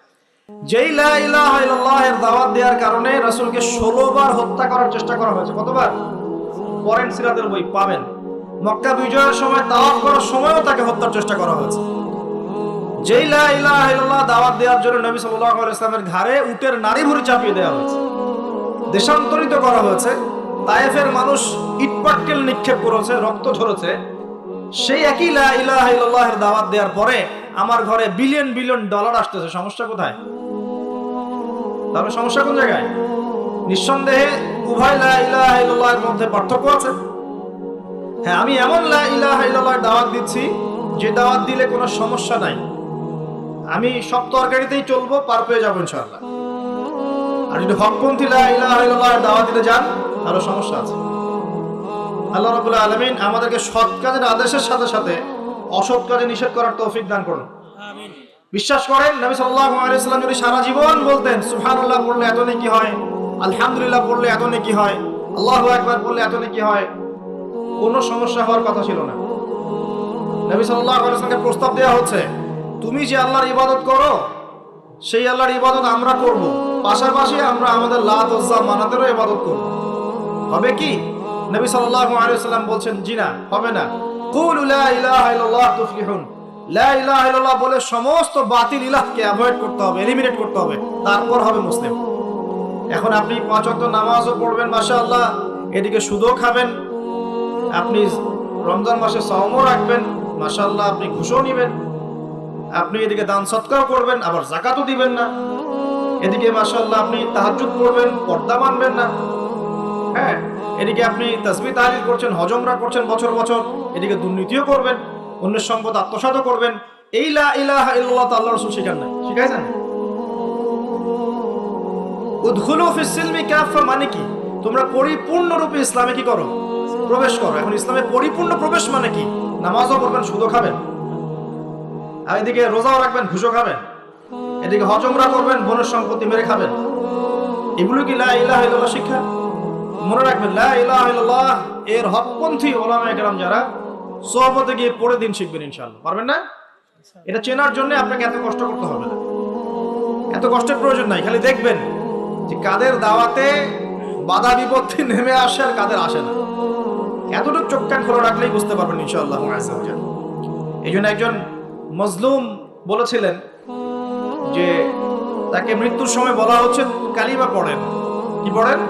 যেই লা ইলাহা ইল্লাল্লাহ এর দাওয়াত দেওয়ার কারণে রাসূলকে 16 বার হত্যা করার চেষ্টা করা হয়েছে। কতবার? পড়েন, সিরাতের বই পাবেন। মক্কা বিজয়ের সময়, তাওয়াফ করার সময়ও তাকে হত্যার চেষ্টা করা হয়েছে। যেই লা ইলাহা ইল্লাল্লাহ দাওয়াত দেওয়ার জন্য নবী সাল্লাল্লাহু আলাইহি ওয়াসাল্লামের ঘাড়ে উটের নাড়ি ভুঁড়ি চাপিয়ে দেওয়া হয়েছে, দেশান্তরিত করা হয়েছে। তায়েফের মানুষ ইটপাটকেল নিক্ষেপ করেছে, রক্ত ঝরেছে। সেই একই লা ইলাহা ইল্লাল্লাহ এর দাওয়াত দেওয়ার পরে আমার ঘরে বিলিয়ন বিলিয়ন ডলার আসতেছে। সমস্যা কোথায়? তবে সমস্যা কোন জায়গায়? নিঃসন্দেহে উভয় লা ইলাহা ইল্লাল্লাহ এর মধ্যে পার্থক্য আছে। হ্যাঁ, আমি এমন লা ইলাহা ইল্লাল্লাহ দাওয়াত দিচ্ছি যে দাওয়াত দিলে কোনো সমস্যা নাই, আমি সব তরকারিতেই চলবো, পার পেয়ে যাবো ইনশাআল্লাহ। আর যদি হকপন্থী লা ইলাহা ইল্লাল্লাহ দাওয়াত দিতে যান তাহলে সমস্যা আছে। আল্লাহ রাব্বুল আলামিন আমাদেরকে সৎ কাজের আদেশের সাথে সাথে অসৎ কাজে নিষেধ করার তৌফিক দান করুন। আমিন। বিশ্বাস করেন, নবী সাল্লাল্লাহু আলাইহি ওয়াসাল্লাম যদি সারা জীবন বলতেন সুবহানাল্লাহ পড়লে এত নেকি হয়, আলহামদুলিল্লাহ পড়লে এত নেকি হয়, আল্লাহু আকবার পড়লে এত নেকি হয়, কোনো সমস্যা হওয়ার কথা ছিল না। নবী সাল্লাল্লাহু আলাইহি ওয়াসাল্লামকে প্রস্তাব দেওয়া হচ্ছে, তুমি যে আল্লাহর ইবাদত করো সেই আল্লাহর ইবাদত আমরা করব, পাশাপাশি আমরা আমাদের লাত উজ্জা মানাতেরও ইবাদত করব। হবে কি? নবী সাল্লাল্লাহু আলাইহি ওয়াসাল্লাম বলছেন, জি না, হবে না। কুলু লা ইলাহা ইল্লাল্লাহ তুফলিহুন। লা ইলাহা ইল্লাল্লাহ বলে সমস্ত বাতিল ইলাহকে অ্যাভয়েড করতে হবে, এলিমিনেট করতে হবে, তারপর হবে মুসলিম। এখন আপনি 5 ওয়াক্ত নামাজও পড়বেন মাশাআল্লাহ, এদিকে সুদও খাবেন, আপনি রমজান মাসে সাওমও রাখবেন মাশাআল্লাহ, আপনি ঘুষও নেবেন, আপনি এদিকে দান সদকাও করবেন, আবার যাকাতও দিবেন না, এদিকে মাশাআল্লাহ আপনি তাহাজ্জুদ পড়বেন, পর্দা মানবেন না, হ্যাঁ, এদিকে আপনি তাসবিহ তাহলিল করছেন, হজ উমরা করছেন বছর বছর, এদিকে দুর্নীতিও করবেন, অন্যের সম্পদ আত্মসাৎও করবেন। এই লা ইলাহা ইল্লাল্লাহ তো আল্লাহর রাসূল শিখান নাই, শিখাইছেন? উদখুলু ফিস সিলমি কাফা মানে কি? তোমরা পরিপূর্ণরূপে ইসলামে কি করো? প্রবেশ করো। এখন ইসলামে পরিপূর্ণ প্রবেশ মানে কি? নামাজও পড়বেন, সুদও খাবেন, আর এদিকে রোজাও রাখবেন, ঘুষও খাবেন, এদিকে হজ উমরা করবেন, বোনের সম্পত্তি মেরে খাবেন। এগুলো কি লা ইলাহা ইল্লাল্লাহ শিক্ষা? মনে রাখবেন, লা ইলাহা ইল্লাল্লাহ এর হকপন্থী উলামায়ে কেরাম যারা, সোহবতে গিয়ে পড়ে দিন শিখবেন ইনশাআল্লাহ। পারবেন না? এটা চেনার জন্য আপনাকে এত কষ্ট করতে হবে না, এত কষ্টের প্রয়োজন নাই। খালি দেখবেন যে কাদের দাওয়াতে বাধা বিপত্তি নেমে আসে আর কাদের আসে না। এতটুকু চোখ কান খোলা রাখলেই বুঝতে পারবেন ইনশাআল্লাহ। এই জন্য একজন মজলুম বলেছিলেন যে তাকে মৃত্যুর সময় বলা হচ্ছে কালিমা পড়েন। কি পড়েন?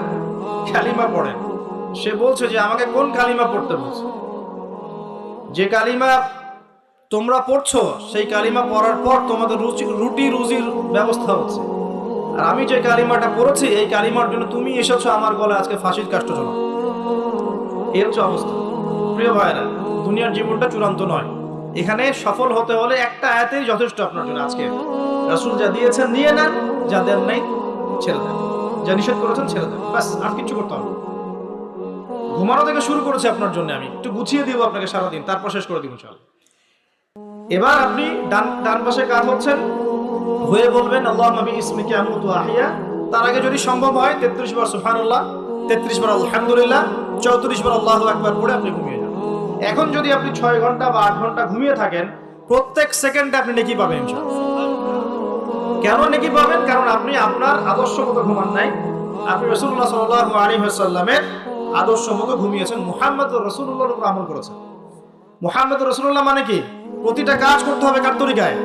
কালিমা পড়েন। সে বলছে যে আমাকে কোন কালিমা পড়তে বলছে? যে কালিমা তোমরা পড়ছো সেই কালিমা পড়ার পর তোমাদের রুটি রুজির ব্যবস্থা হচ্ছে, আর আমি যে কালিমাটা পড়েছি এই কালিমার জন্য তুমি এসেছো আমার গলায় আজকে ফাঁসির কাষ্ট ঝোলা। এই হচ্ছে অবস্থা। প্রিয় ভাইরা, দুনিয়ার জীবনটা চূড়ান্ত নয়। এখানে সফল হতে হলে একটা আয়াতেই যথেষ্ট আপনার জন্য। আজকে রাসূল যা দিয়েছেন নিয়ে নেন, যা দেন নাই ছেড়ে দেন, যা নিষেধ করেছেন ছেড়ে দেন, ব্যাস। আর কিছু করতে হবে। ঘুমানো থেকে শুরু করেছি আপনার জন্য, আমি একটু গুছিয়ে দিব আপনাকে সারাদিন, তারপর শেষ করে দিব ইনশাআল্লাহ। এবার আপনি ডান পাশে কাত হচ্ছেন, হয়ে বলবেন আল্লাহুম্মা বিইসমিকা আমুতু ওয়া আহইয়া। তার আগে যদি সম্ভব হয় 33 বার সুবহানাল্লাহ, 33 বার আলহামদুলিল্লাহ, 34 বার আল্লাহু আকবার পড়ে আপনি ঘুমিয়ে যান। এখন যদি আপনি 6 ঘন্টা বা 8 ঘন্টা ঘুমিয়ে থাকেন, প্রত্যেক সেকেন্ডে আপনি নেকি পাবেন ইনশাআল্লাহ। কেন নেকি পাবেন? কারণ আপনি আপনার আদর্শ মতো ঘুমান নাই, আপনি রাসূলুল্লাহ সাল্লাল্লাহু আলাইহি ওয়াসাল্লামের আদর্শ মতো ঘুমিয়েছেন, মুহাম্মদুর রাসূলুল্লাহর উপর আমল করেছেন। মুহাম্মদুর রাসূলুল্লাহ মানে কি? প্রতিটা কাজ করতে হবে কার তরিকায়?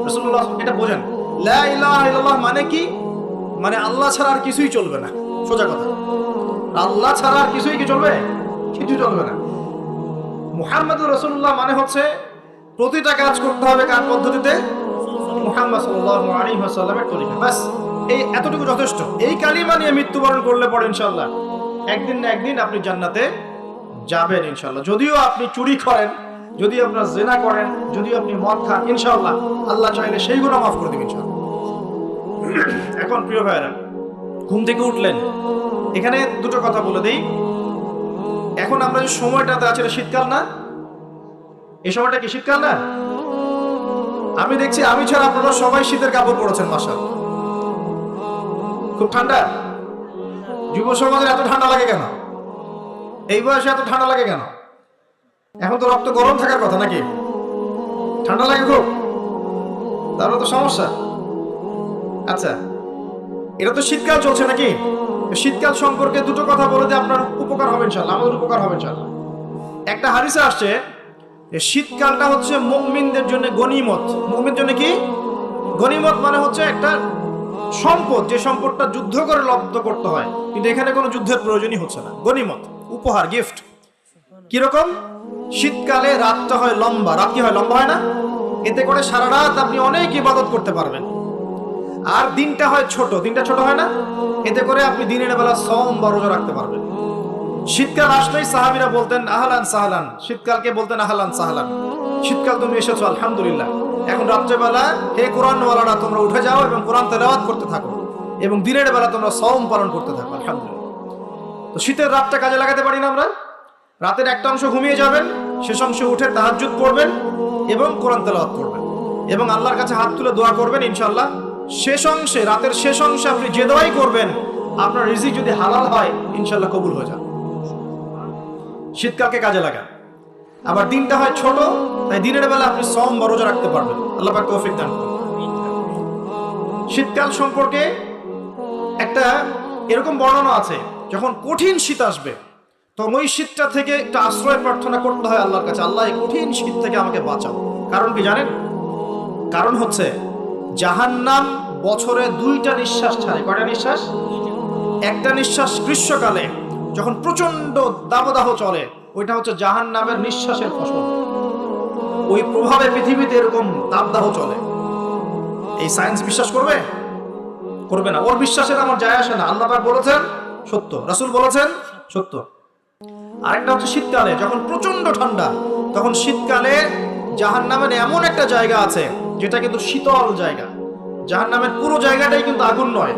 রাসূলুল্লাহ। এটা বোঝেন। লা ইলাহা ইল্লাল্লাহ মানে কি? মানে আল্লাহ ছাড়া আর কিছুই চলবে না। সোজা কথা, আল্লাহ ছাড়া আর কিছুই কি চলবে? কিছু চলবে না। মুহাম্মদুর রাসূলুল্লাহ মানে হচ্ছে প্রতিটা কাজ করতে হবে কার পদ্ধতিতে? মুহাম্মদ সাল্লাল্লাহু আলাইহি ওয়াসাল্লামের তরিকা। বাস, এই এতটুকু যথেষ্ট। এই কালিমা নিয়ে মৃত্যুবরণ করলে পরে ইনশাআল্লাহ একদিন না একদিন আপনি জান্নাতে যাবেন ইনশাআল্লাহ। যদিও আপনি চুরি করেন, যদি আপনার জিনা করেন, যদি আপনি মদ খান, ইনশাআল্লাহ আল্লাহ চাইলে সেই গুনাহ মাফ করে দিবেন ইনশাআল্লাহ। এখন প্রিয় ভাইরা, ঘুম থেকে উঠলেন, এখানে দুটো কথা বলে দেই। এখন আমরা যে সময়টাতে আছি, এটা শীতকাল না? এই সময়টা কি শীতকাল না? আমি দেখছি আমি ছাড়া আপনারা সবাই শীতের কাপড় পরেছেন মাশাআল্লাহ। খুব ঠান্ডা। যুব সমাজের এত ঠান্ডা লাগে কেন? এই বয়সে এত ঠান্ডা লাগে কেন? এখন তো রক্ত গরম থাকার কথা, নাকি? ঠান্ডা লাগে খুব? তাহলে তো সমস্যা। আচ্ছা, এটা তো শীতকাল চলছে নাকি? শীতকাল সম্পর্কে দুটো কথা বলে দিয়ে আপনার উপকার হবে ইনশাআল্লাহ, আমাদের উপকার হবে ইনশাআল্লাহ। একটা হাদিসে আসছে যে শীতকালটা হচ্ছে মুমিনদের জন্য গনিমত। মুমিনদের জন্য কি? গনিমত মানে হচ্ছে একটা সম্পদ, যে সম্পদটা যুদ্ধ করে লব্ধ করতে হয়, কিন্তু এখানে কোনো যুদ্ধের প্রয়োজনই হচ্ছে না। গনিমত, উপহার, গিফট। কিরকম? শীতকালে রাতটা হয় লম্বা। রাত কি হয়? লম্বা হয় না? এতে করে সারা রাত আপনি অনেক ইবাদত করতে পারবেন। আর দিনটা হয় ছোট। দিনটা ছোট হয় না? এতে করে আপনি দিনের বেলা সওম বা রোজা রাখতে পারবেন। শীতকাল আসলেই সাহাবীরা বলতেন আহলান সাহলান, শীতকালকে বলতেন আহলান সাহলান। শীতকাল তুমি এসেছো, আলহামদুলিল্লাহ। এখন রাত্রেবেলা হে কোরআনওয়ালারা তোমরা উঠে যাও এবং কোরআন তেলাওয়াত করতে থাকো, এবং দিনের বেলা তোমরা সওম পালন করতে থাকো, আলহামদুলিল্লাহ। তো শীতের রাতটা কাজে লাগাতে পারি না আমরা? রাতের একটা অংশ ঘুমিয়ে যাবেন, শেষ অংশে উঠে তাহাজ্জুদ পড়বেন এবং কোরআন তেলাওয়াত করবেন এবং আল্লাহর কাছে হাত তুলে দোয়া করবেন। ইনশাআল্লাহ শেষ অংশে, রাতের শেষ অংশে আপনি যে দোয়াই করবেন, আপনার রিজিক যদি হালাল হয় ইনশাআল্লাহ কবুল হয়ে যাবে। শীতকালকে কাজে লাগান। আবার দিনটা হয় ছোট, তাই দিনের বেলা আপনি সওম বা রোজা রাখতে পারবেন। আল্লাহ পাক তৌফিক দান করুন। শীতকাল সম্পর্কে একটা এরকম বর্ণনা আছে, যখন কঠিন শীত আসবে তখন ওই শীতটা থেকে একটা আশ্রয় প্রার্থনা করতে হয় আল্লাহর কাছে, আল্লাহ এই কঠিন শীত থেকে আমাকে বাঁচাও। কারণ কি জানেন? কারণ হচ্ছে জাহান্নাম বছরে 2টা নিঃশ্বাস ছাড়ে। কয়টা নিঃশ্বাস? একটা নিঃশ্বাস গ্রীষ্মকালে যখন প্রচন্ড দাবদাহ চলে, ওইটা হচ্ছে জাহান্নামের নিঃশ্বাসের ফসল। ওই প্রভাবে পৃথিবীতে এরকম দাবদাহ চলে। এই সায়েন্স বিশ্বাস করবে? করবে না। ওর বিশ্বাসের আমার যায় আসে না। আল্লাহ পাক বলেছেন সত্য, রাসূল বলেছেন সত্য। আরেকটা হচ্ছে শীতকালে যখন প্রচন্ড ঠান্ডা, তখন শীতকালে জাহান্নামের এমন একটা জায়গা আছে যেটা কিন্তু শীতল জায়গা। জাহান্নামের পুরো জায়গাটাই কিন্তু আগুন নয়,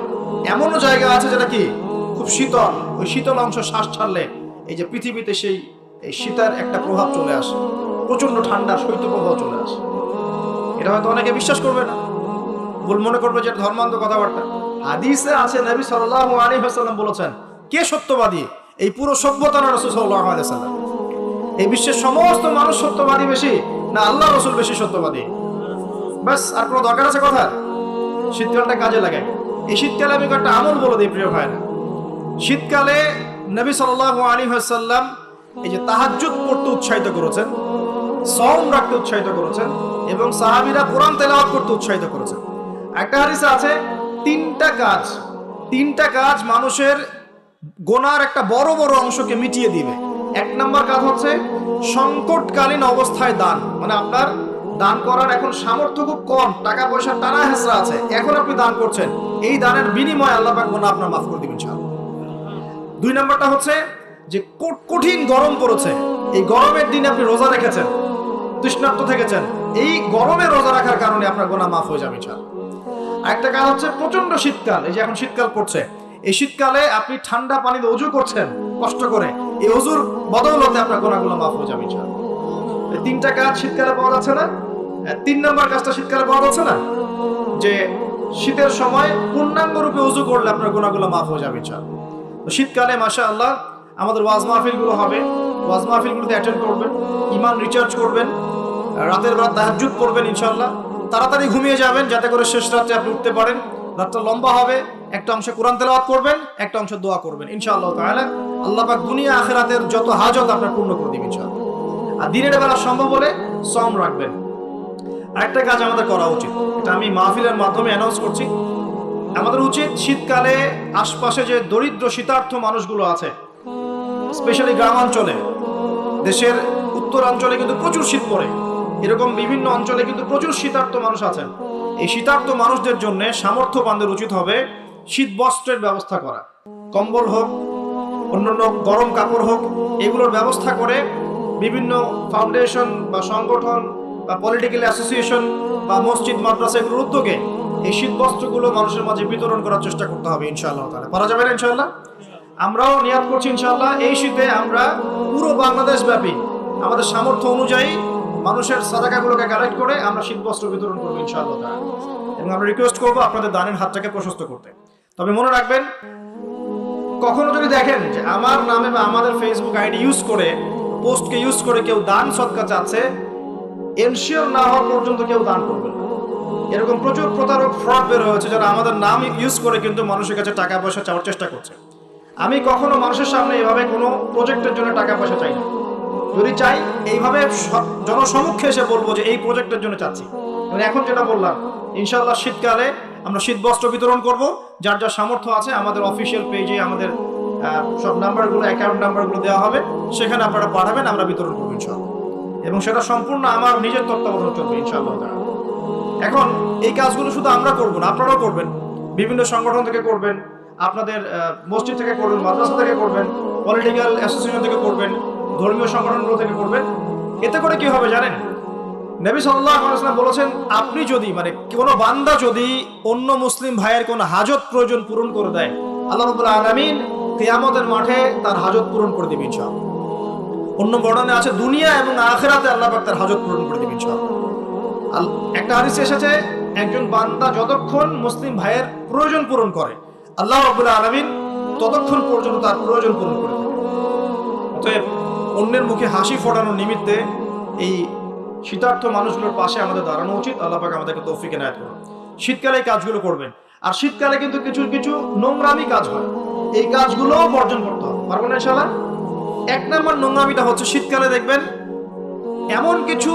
এমনও জায়গা আছে যেটা কি খুব শীতল। ওই শীতল অংশ শ্বাস ছাড়লে এই যে পৃথিবীতে সেই এই শীতের একটা প্রভাব চলে আসে, প্রচন্ড ঠান্ডা শৈত্যপ্রবাহ চলে আসে। এটা হয়তো অনেকে বিশ্বাস করবে না, ভুল মনে করবে যে ধর্মান্ধ কথাবার্তা। হাদিসে আছে নবী সাল্লাল্লাহু আলাইহি ওয়াসাল্লাম বলেছেন, কে সত্যবাদী? এই পুরো সভ্যতা না রাসূল সাল্লাল্লাহু আলাইহি ওয়াসাল্লাম। এই বিশ্বের সমস্ত মানুষ সত্যবাদী বেশি না আল্লাহ রসুল বেশি সত্যবাদী? ব্যাস, আর কোনো দরকার আছে কথা? শীতকালটা কাজে লাগাই। এই শীতকালে আমি একটা আমল বলে দিই প্রিয় ভাইরা। শীতকালে নবী সাল্লাল্লাহু আলাইহি ওয়াসাল্লাম এই যে তাহাজ্জুদ পড়তে উৎসাহিত করেছেন, সওম রাখতে উৎসাহিত করেছেন, এবং সাহাবীরা কোরআন তেলাওয়াত করতে উৎসাহিত করেছেন। একটা হাদিসে আছে তিনটা কাজ মানুষের গোনার একটা বড় বড় অংশকে মিটিয়ে দিবে। এক নম্বর কাজ হচ্ছে সংকটকালীন অবস্থায় দান, মানে আপনার দান করার এখন সামর্থ্য খুব কম, টাকা পয়সা টানা হেসরা আছে, এখন আপনি দান করছেন, এই দানের বিনিময়ে আল্লাহ পাক গুনাহ আপনার মাফ করে দিবেন ইনশাআল্লাহ। দুই নম্বরটা হচ্ছে যে কঠিন গরম পড়েছে, এই গরমের দিনে আপনি রোজা রেখেছেন, তৃষ্ণার্ত থেকেছেন, এই গরমে রোজা রাখার কারণে আপনার গুনাহ মাফ হয়ে যাবে ইনশাআল্লাহ। আরেকটা কাজ হচ্ছে প্রচন্ড শীতকাল, এই যে এখন শীতকাল পড়ছে, এই শীতকালে আপনি ঠান্ডা পানিতে ওযু করছেন কষ্ট করে, এই ওযুর বদৌলতে আপনার গুনাহগুলো মাফ হয়ে যাবে ইনশাআল্লাহ। এই তিনটা কাজ শীতকালে পাওয়া যাচ্ছে না? তিন নম্বর কাজটা শীতকালে পাওয়া যাচ্ছে না, যে শীতের সময় পূর্ণাঙ্গ রূপে ওযু করলে আপনার গুনাহগুলো মাফ হয়ে যাবে ইনশাআল্লাহ। তো শীতকালে মাশাআল্লাহ আমাদের ওয়াজ মাহফিলগুলো হবে, ওয়াজ মাহফিলগুলোতে অ্যাটেন্ড করবেন, ঈমান রিচার্জ করবেন, রাতের বেলা তাহাজ্জুদ পড়বেন ইনশাআল্লাহ, তাড়াতাড়ি ঘুমিয়ে যাবেন যাতে করে শেষ রাতে আপনি উঠতে পারেন, রাতটা লম্বা হবে, একটা অংশে কোরআন তেলাওয়াত করবেন, একটা অংশে দোয়া করবেন ইনশাআল্লাহ তাআলা। আল্লাহ পাক দুনিয়া আখিরাতের যত হাজত আপনার পূর্ণ করে দিবেন ইনশাআল্লাহ। আর দিনের বেলা সম্ভব হলে সওম রাখবেন। আরেকটা কাজ আমাদের করা উচিত, এটা আমি মাহফিলের মাধ্যমে অ্যানাউন্স করছি, আমাদের উচিত শীতকালে আশপাশে যে দরিদ্র শীতার্থ মানুষগুলো আছে, স্পেশালি গ্রামাঞ্চলে, দেশের উত্তরাঞ্চলে কিন্তু প্রচুর শীত পড়ে, এরকম বিভিন্ন অঞ্চলে কিন্তু প্রচুর শীতার্থ মানুষ আছেন। এই শীতার্থ মানুষদের জন্য সামর্থ্যবানদের উচিত হবে শীত বস্ত্রের ব্যবস্থা করা, কম্বল হোক, অন্যান্য গরম কাপড় হোক, এগুলোর ব্যবস্থা করে বিভিন্ন ফাউন্ডেশন বা সংগঠন বা পলিটিক্যাল অ্যাসোসিয়েশন বা মসজিদ মাদ্রাসা এগুলোর উদ্যোগে এই শীত বস্ত্রগুলো মানুষের মাঝে বিতরণ করার চেষ্টা করতে হবে ইনশাআল্লাহ তাআলা। পারা যাবে না ইনশাআল্লাহ? আমরাও নিয়াত করছি ইনশাআল্লাহ এই শীতে আমরা পুরো বাংলাদেশ ব্যাপী আমাদের সামর্থ্য অনুযায়ী মানুষের সাদাকাগুলোকে কালেক্ট করে আমরা শীত বস্ত্র বিতরণ করবো ইনশাআল্লাহ তাআলা, এবং আমরা রিকোয়েস্ট করবো আপনাদের দানের হাতটাকে প্রশস্ত করতে। তবে মনে রাখবেন, কখনো যদি দেখেন যে আমার নামে বা আমাদের ফেসবুক আইডি ইউজ করে, পোস্টকে ইউজ করে কেউ দান সদকা চাচ্ছে, এনশিওর না হওয়া পর্যন্ত কেউ দান করবেন না। এরকম প্রচুর প্রতারক ফ্রড বের হয়েছে যারা আমাদের নাম ইউজ করে কিন্তু মানুষের কাছে টাকা পয়সা চাওয়ার চেষ্টা করছে। আমি কখনো মানুষের সামনে এভাবে কোনো প্রজেক্টের জন্য টাকা পয়সা চাই না। যদি চাই এইভাবে জনসমক্ষে এসে বলবো যে এই প্রজেক্টের জন্য চাচ্ছি। এখন যেটা বললাম, ইনশাআল্লাহ শীতকালে আমরা শীত বস্ত্র বিতরণ করব, যার যার সামর্থ্য আছে আমাদের অফিসিয়াল পেজে আমাদের সব নাম্বারগুলো, অ্যাকাউন্ট নাম্বারগুলো দেওয়া হবে, সেখানে আপনারা পাঠাবেন, আমরা বিতরণ করবো ইনশাআল্লাহ, এবং সেটা সম্পূর্ণ আমার নিজের তত্ত্বাবধানে চলবে ইনশাআল্লাহ। এখন এই কাজগুলো শুধু আমরা করবো না, আপনারাও করবেন, বিভিন্ন সংগঠন থেকে করবেন, আপনাদের মসজিদ থেকে করবেন, মাদ্রাসা থেকে করবেন, পলিটিক্যাল অ্যাসোসিয়েশন থেকে করবেন, ধর্মীয় সংগঠনগুলো থেকে করবেন। এতে করে কি হবে জানেন? নবী সাল্লাল্লাহু আলাইহি ওয়াসাল্লাম বলেছেন, আপনি যদি মানে কোনো বান্দা যদি অন্য মুসলিম ভাইয়ের কোনো হাজত প্রয়োজন পূরণ করে দেয়, আল্লাহ রাব্বুল আলামিন কিয়ামতের মাঠে তার হাজত পূরণ করে দিবেন ইনশাআল্লাহ। অন্য বর্ণনে আছে দুনিয়া এবং আখিরাতে আল্লাহ পাক তার হাজত পূরণ করে দিবেন ইনশাআল্লাহ। একটা হাদিসে এসেছে, একজন বান্দা যতক্ষণ মুসলিম ভাইয়ের প্রয়োজন পূরণ করে, আল্লাহ রাব্বুল আলামিন ততক্ষণ পর্যন্ত তার প্রয়োজন পূরণ করে থাকে। অতএব অন্যের মুখে হাসি ফোটানোর নিমিত্তে এই শীতার্থ মানুষগুলোর পাশে আমাদের দাঁড়ানো উচিত। আল্লাহ পাক আমাদেরকে তৌফিক এনায়েত করুন। শীতকালে এই কাজগুলো করবেন। আর শীতকালে কিন্তু কিছু কিছু নোংরামি কাজ হয়, এই কাজগুলোও বর্জন করতে হবে, পারবো না ইনশাআল্লাহ? এক নম্বর নোংরামিটা হচ্ছে, শীতকালে দেখবেন এমন কিছু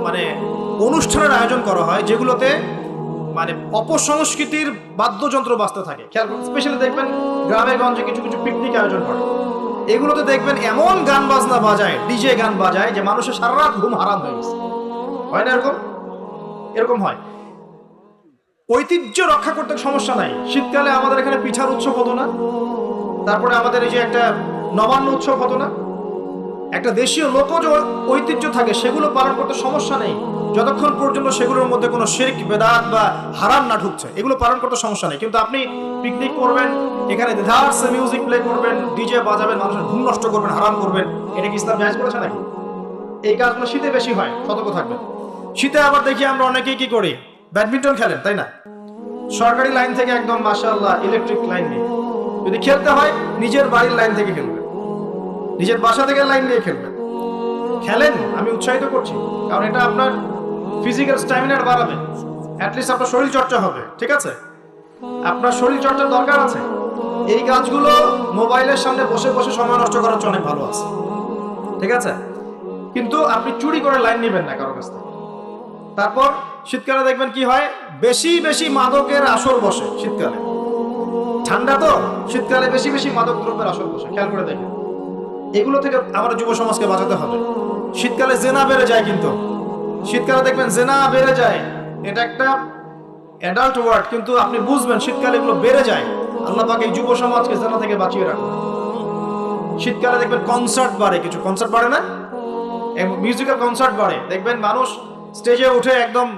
মানে অনুষ্ঠানের আয়োজন করা হয় যেগুলোতে মানে অপসংস্কৃতির বাদ্যযন্ত্র বাজতে থাকে। খেয়াল করুন, স্পেশালি দেখবেন গ্রামে গঞ্জে কিছু কিছু পিকনিক আয়োজন করে, এগুলোতে দেখবেন এমন গান বাজনা বাজায়, ডিজে গান বাজায় যে মানুষের সারা রাত ঘুম হারাম হয়ে গেছে। হয় না এরকম? এরকম হয়। ঐতিহ্য রক্ষা করতে সমস্যা নাই। শীতকালে আমাদের এখানে পিঠার উৎসব হতো না, তারপরে আমাদের এই যে একটা নবান্ন উৎসব হতো না, একটা দেশীয় লোকজ ঐতিহ্য থাকে, সেগুলো পালন করতে সমস্যা নেই, যতক্ষণ পর্যন্ত সেগুলোর মধ্যে কোনো শিরক বেদাত বা হারাম না ঢুকছে, এগুলো পালন করতে সমস্যা নেই। কিন্তু আপনি পিকনিক করবেন, এখানে দেদারসে মিউজিক প্লে করবেন, ডিজে বাজাবেন, মানুষের ঘুম নষ্ট করবেন, হারাম করবেন, এটা কি ইসলাম জায়েজ করেছে নাকি? এই কাজগুলো শীতে বেশি হয়, সতর্ক থাকবেন। শীতে আবার দেখি আমরা অনেকেই কি করি, ব্যাডমিন্টন খেলেন, তাই না? সরকারি লাইন থেকে একদম মাশাআল্লাহ ইলেকট্রিক লাইন নিয়ে যদি খেলতে হয়, নিজের বাড়ির লাইন থেকে খেলবেন, নিজের বাসা থেকে লাইন নিয়ে খেলবেন। খেলেন, আমি উৎসাহিত করছি, কারণ এটা আপনার ফিজিক্যাল স্ট্যামিনার বাড়াবে, অ্যাটলিস্ট আপনার শরীর চর্চা হবে, ঠিক আছে? আপনার শরীর চর্চার দরকার আছে। এই কাজগুলো মোবাইলের সামনে বসে বসে সময় নষ্ট করার চেয়ে অনেক ভালো আছে, ঠিক আছে? কিন্তু আপনি চুরি করে লাইন নেবেন না কারো কাছ থেকে। তারপর শীতকালে দেখবেন কি হয়, বেশি বেশি মাদকের আসর বসে শীতকালে। ঠান্ডা তো, শীতকালে বেশি বেশি মাদক দ্রব্যের আসর বসে, খেয়াল করে দেখেন। এগুলো থেকে আমাদের যুব সমাজকে বাঁচাতে হবে। শীতকালে জেনা বেড়ে যায়, কিন্তু শীতকালে দেখবেন জেনা বেড়ে যায়, এটা একটা অ্যাডাল্ট ওয়ার্ড, কিন্তু আপনি বুঝবেন শীতকালে এগুলো বেড়ে যায়। আল্লাহ পাক এই যুব সমাজকে জেনা থেকে বাঁচিয়ে রাখুন। শীতকালে দেখবেন কনসার্ট বাড়ে, কিছু কনসার্ট বাড়ে না, মিউজিক্যাল কনসার্ট বাড়ে, দেখবেন মানুষ স্টেজে উঠে একদম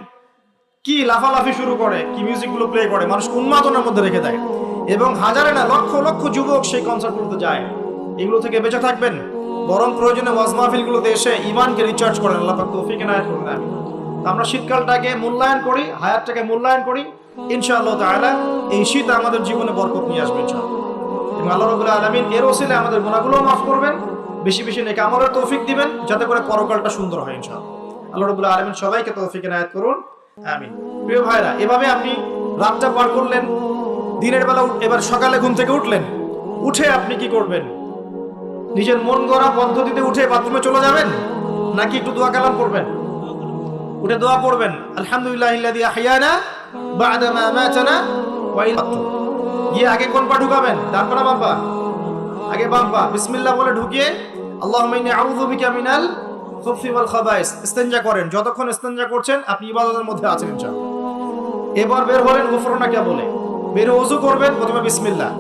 কি লাফালাফি শুরু করে, কি মিউজিকগুলো প্লে করে, মানুষ উন্মাদনার মধ্যে রেখে দেয়, এবং হাজারে না লক্ষ লক্ষ যুবক সেই কনসার্টগুলোতে যায়। এগুলো থেকে বেঁচে থাকবেন, বরং প্রয়োজনে ওয়াজ মাহফিলগুলোতে এসে ইমানকে রিচার্জ করেন। আল্লাহ পাক তৌফিক এনায়েত করুন। আমিন। আমরা শীতকালটাকে মূল্যায়ন করি, হায়াতটাকে মূল্যায়ন করি, ইনশাআল্লাহ তাআলা এই শীত আমাদের জীবনে বরকত নিয়ে আসবে ইনশাআল্লাহ। এবং আল্লাহ রাব্বুল আলামিন এর ওসিলে আমাদের গুনাহগুলোও মাফ করবেন, বেশি বেশি নেক আমলের তৌফিক দিবেন, যাতে করে পরকালটা সুন্দর হয় ইনশাআল্লাহ। আল্লাহ রাব্বুল আলামিন সবাইকে তৌফিক এনায়েত করুন। আমিন। প্রিয় ভাইরা, এভাবে আপনি রাতটা পার করলেন, দিনের বেলা এবার সকালে ঘুম থেকে উঠলেন, উঠে আপনি কি করবেন? নিজের মন গড়া পদ্ধতিতে উঠে বাথরুমে চলে যাবেন, নাকি একটু দোয়া কালাম করবেন? উঠে দোয়া পড়বেন, আলহামদুলিল্লাহিল্লাযী আহইয়ানা বা'দা মা আমাতানা ওয়া ইলাইহি। গিয়ে আগে কোন পা ঢুকাবেন? ডান পা না বাম পা? আগে বাম পা। বিসমিল্লাহ বলে ঢুকিয়ে আল্লাহুম্মা ইন্নী আউযু বিকা মিনাল খুবসি ওয়াল খাবাইস ইস্তেনজা করেন। যতক্ষণ ইস্তেনজা করছেন আপনি ইবাদতের মধ্যে আছেন ইনশাআল্লাহ। এবার বের হলেন গুফরানাকা বলে, বের ওযু করবেন, প্রথমে বিসমিল্লাহ।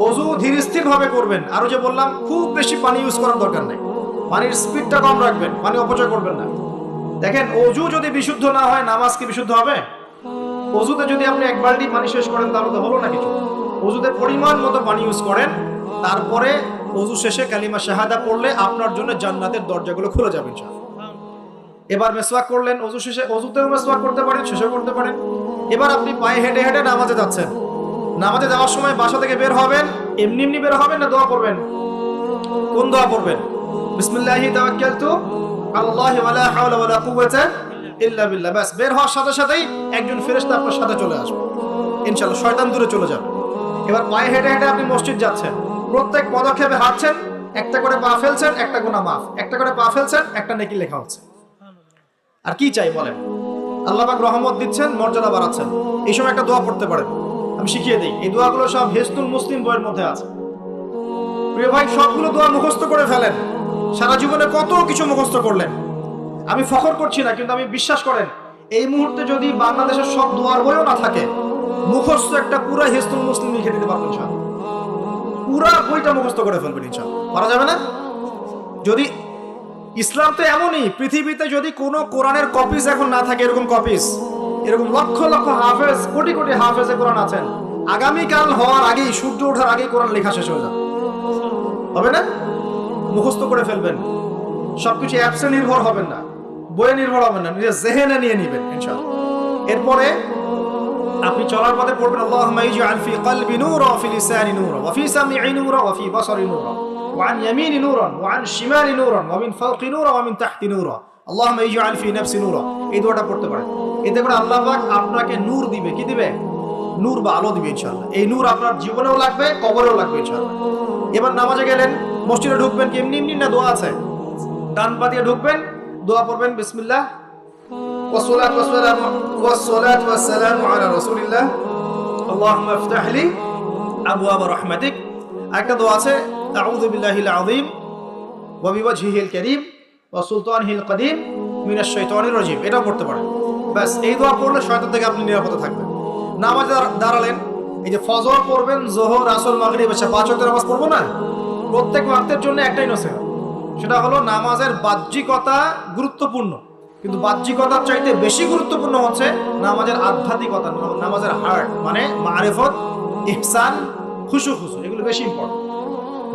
ওযু ধীর স্থির ভাবে করবেন। আরো যে বললাম, খুব বেশি পানি ইউজ করার দরকার নেই, পানির স্পিডটা কম রাখবেন, পানি অপচয় করবেন না। দেখেন, ওযু যদি বিশুদ্ধ না হয় নামাজ কি বিশুদ্ধ হবে? ওযুতে যদি আপনি এক বালতি পানি শেষ করেন তাহলে তো হলো না কিছু। ওযুতে পরিমাণ মতো পানি ইউজ করেন, তারপরে ওযু শেষে কালিমা শাহাদা পড়লে আপনার জন্য জান্নাতের দরজাগুলো খুলে যাবে ইনশাআল্লাহ। এবার মেসওয়াক করলেন ওযু শেষে, ওযুতেও মেসওয়াক করতে পারেন, শেষেও করতে পারেন। এবার আপনি পায়ে হেঁটে হেঁটে নামাজে যাচ্ছেন। নামাজে যাওয়ার সময় বাসা থেকে বের হবেন, এমনি এমনি বের হবেন না দোয়া করবেন? কোন দোয়া পড়বেন? বিসমিল্লাহি তাওয়াক্কালতু আলাল্লাহি ওয়ালা হাওলা ওয়ালা কুওয়াতা ইল্লা বিল্লাহ। বাস, বের হওয়ার সাথে সাথেই একজন ফেরেশতা আপনার সাথে চলে আসবে ইনশাআল্লাহ, শয়তান দূরে চলে যাবে। এবার পায়ে হেঁটে হেঁটে আপনি মসজিদ যাচ্ছেন, প্রত্যেক পদক্ষেপে হাঁটছেন, একটা করে পা ফেলছেন, একটা গুনাহ মাফ, একটা করে পা ফেলছেন, একটা নেকি লেখা হচ্ছে। আর কি চাই বলেন? আল্লাহ পাক রহমত দিচ্ছেন, মর্যাদা বাড়াচ্ছেন। এই সময় একটা দোয়া পড়তে পারেন, আমি শিখিয়ে দিই। এই দোয়াগুলো সব হিজতুল মুসলিম বইয়ের মধ্যে আছে। প্রিয় ভাই, সবগুলো দোয়া মুখস্থ করে ফেলেন। সারা জীবনে কত কিছু মুখস্থ করলেন, আমি ফখর করছি না, কিন্তু আমি বিশ্বাস করেন, এই মুহূর্তে যদি বাংলাদেশের সব দোয়ার বইও না থাকে, মুখস্থ একটা পুরা হিজতুল মুসলিম লিখে দিতে পারবেন ইনশাআল্লাহ। পুরা বইটা মুখস্থ করে ফেলবেন ইনশাআল্লাহ। পারা যাবে না? যদি ইসলাম তো এমনই, পৃথিবীতে যদি কোনো কোরআনের কপিস এখন না থাকে, এরকম কপিস, এরকম লক্ষ লক্ষ হাফেজ, কোটি কোটি হাফেজে কোরআন আছেন, আগামীকাল হওয়ার আগেই, সূর্য ওঠার আগেই কোরআন লেখা শেষ হয়ে যাবে। হবে না? মুখস্থ করে ফেলবেন। সবকিছু অ্যাপসে নির্ভর হবেন না, বইয়ে নির্ভর হবেন না, নিজের জেহেনে নিয়ে নিবেন ইনশাআল্লাহ। এরপরে আপনি চলার পথে পড়বেন, আল্লাহুম্মা ইজআল ফি কলবি নূরা ওয়া ফি লিসানি নূরা ওয়া ফি সামঈ নূরা ওয়া ফি বাসারি নূরা ওয়া আন ইয়ামিনি নূরান ওয়া আন শিমালি নূরান ওয়া মিন ফাওকি নূরা ওয়া মিন তাহতি নূরা আল্লাহুম্মা ইজআল ফি নাফসি নূরা। এই দোয়াটা পড়তে পারেন। এতে করে আল্লাহ পাক আপনাকে নূর দিবে। কি দিবে? নূর বা আলো দিবে ইনশাআল্লাহ। এই নূর আপনার জীবনেও লাগবে, কবরেও লাগবে ইনশাআল্লাহ। এবার নামাজে গেলেন, মসজিদে ঢুকবেন, কি এমনি এমনি না দোয়া আছে? ডান পা দিয়ে ঢুকবেন, দোয়া পড়বেন, বিসমিল্লাহ والصلاة والسلام على رسول الله اللهم افتح لي أبواب رحمتك। একটা দোয়া আছে, আউযু বিল্লাহিল আযীম ওয়া বিওয়াজহিহিল কারীম ওয়া সুলতানিহিল কদীম মিনাশ শাইতানির রাজীম। এটা পড়তে পারেন। বাস, এই দোয়া পড়লে শয়তান থেকে আপনি নিরাপদে থাকবেন। নামাজে দাঁড়ালেন, এই যে ফজর পড়বেন, যোহর, আসর, মাগরিব, এসা 5 ওয়াক্তের নামাজ পড়বো না? প্রত্যেক ওয়াক্তের জন্য একটাই নসিহত, সেটা হলো নামাজের বাহ্যিকতা গুরুত্বপূর্ণ, কিন্তু বাহ্যিকতার চাইতে বেশি গুরুত্বপূর্ণ হচ্ছে নামাজের আধ্যাত্মিকতা, নামাজের হার্ট, মানে মারিফত, ইহসান, খুশু, এগুলো বেশি ইম্পর্টেন্ট।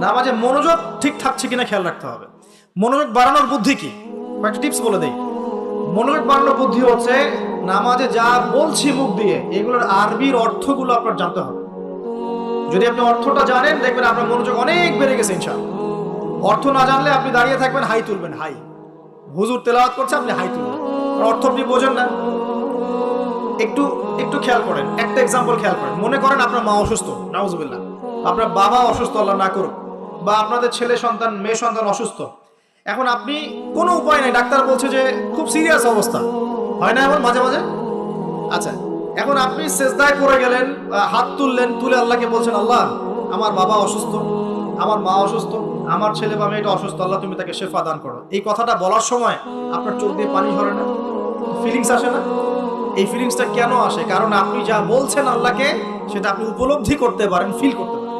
নামাজে মনোযোগ ঠিক থাকছে কিনা খেয়াল রাখতে হবে। মনোযোগ বাড়ানোর বুদ্ধি কি? কয়েকটা টিপস বলে দেই। মনোযোগ বাড়ানোর বুদ্ধি হচ্ছে, নামাজে যা বলছি মুখ দিয়ে, এগুলোর আরবির অর্থগুলো আপনার জানতে হবে। যদি আপনি অর্থটা জানেন, দেখবেন আপনার মনোযোগ অনেক বেড়ে গেছে ইনশাআল্লাহ। অর্থ না জানলে আপনি দাঁড়িয়ে থাকবেন, হাই তুলবেন, হাই, হুজুর তেলাওয়াত করছে, আপনি হাই তুলবেন, অর্থ আপনি বোঝেন না। একটু একটু খেয়াল করেন, একটা এক্সাম্পল খেয়াল করেন। মনে করেন আপনার মা অসুস্থ, নাউজুবিল্লাহ, আপনার বাবা অসুস্থ, আল্লাহ না করুক, বা আপনাদের ছেলে সন্তান মেয়ে সন্তান অসুস্থ। এখন আপনি কোনো উপায় নেই, ডাক্তার বলছে যে খুব সিরিয়াস অবস্থা, হয় না এমন মাঝে মাঝে? আচ্ছা, এখন আপনি সেজদায় পড়ে গেলেন, হাত তুললেন, তুলে আল্লাহকে বলছেন, আল্লাহ আমার বাবা অসুস্থ, আমার মা অসুস্থ, আমার ছেলে বা মেয়েটা অসুস্থ, আল্লাহ তুমি তাকে শেফা দান করো। এই কথাটা বলার সময় আপনার চোখ দিয়ে পানি ঝরে না? ফিলিংস আসে না? এই ফিলিংসটা কেন আসে? কারণ আপনি যা বলছেন আল্লাহকে সেটা আপনি উপলব্ধি করতে পারেন, ফিল করতে পারেন।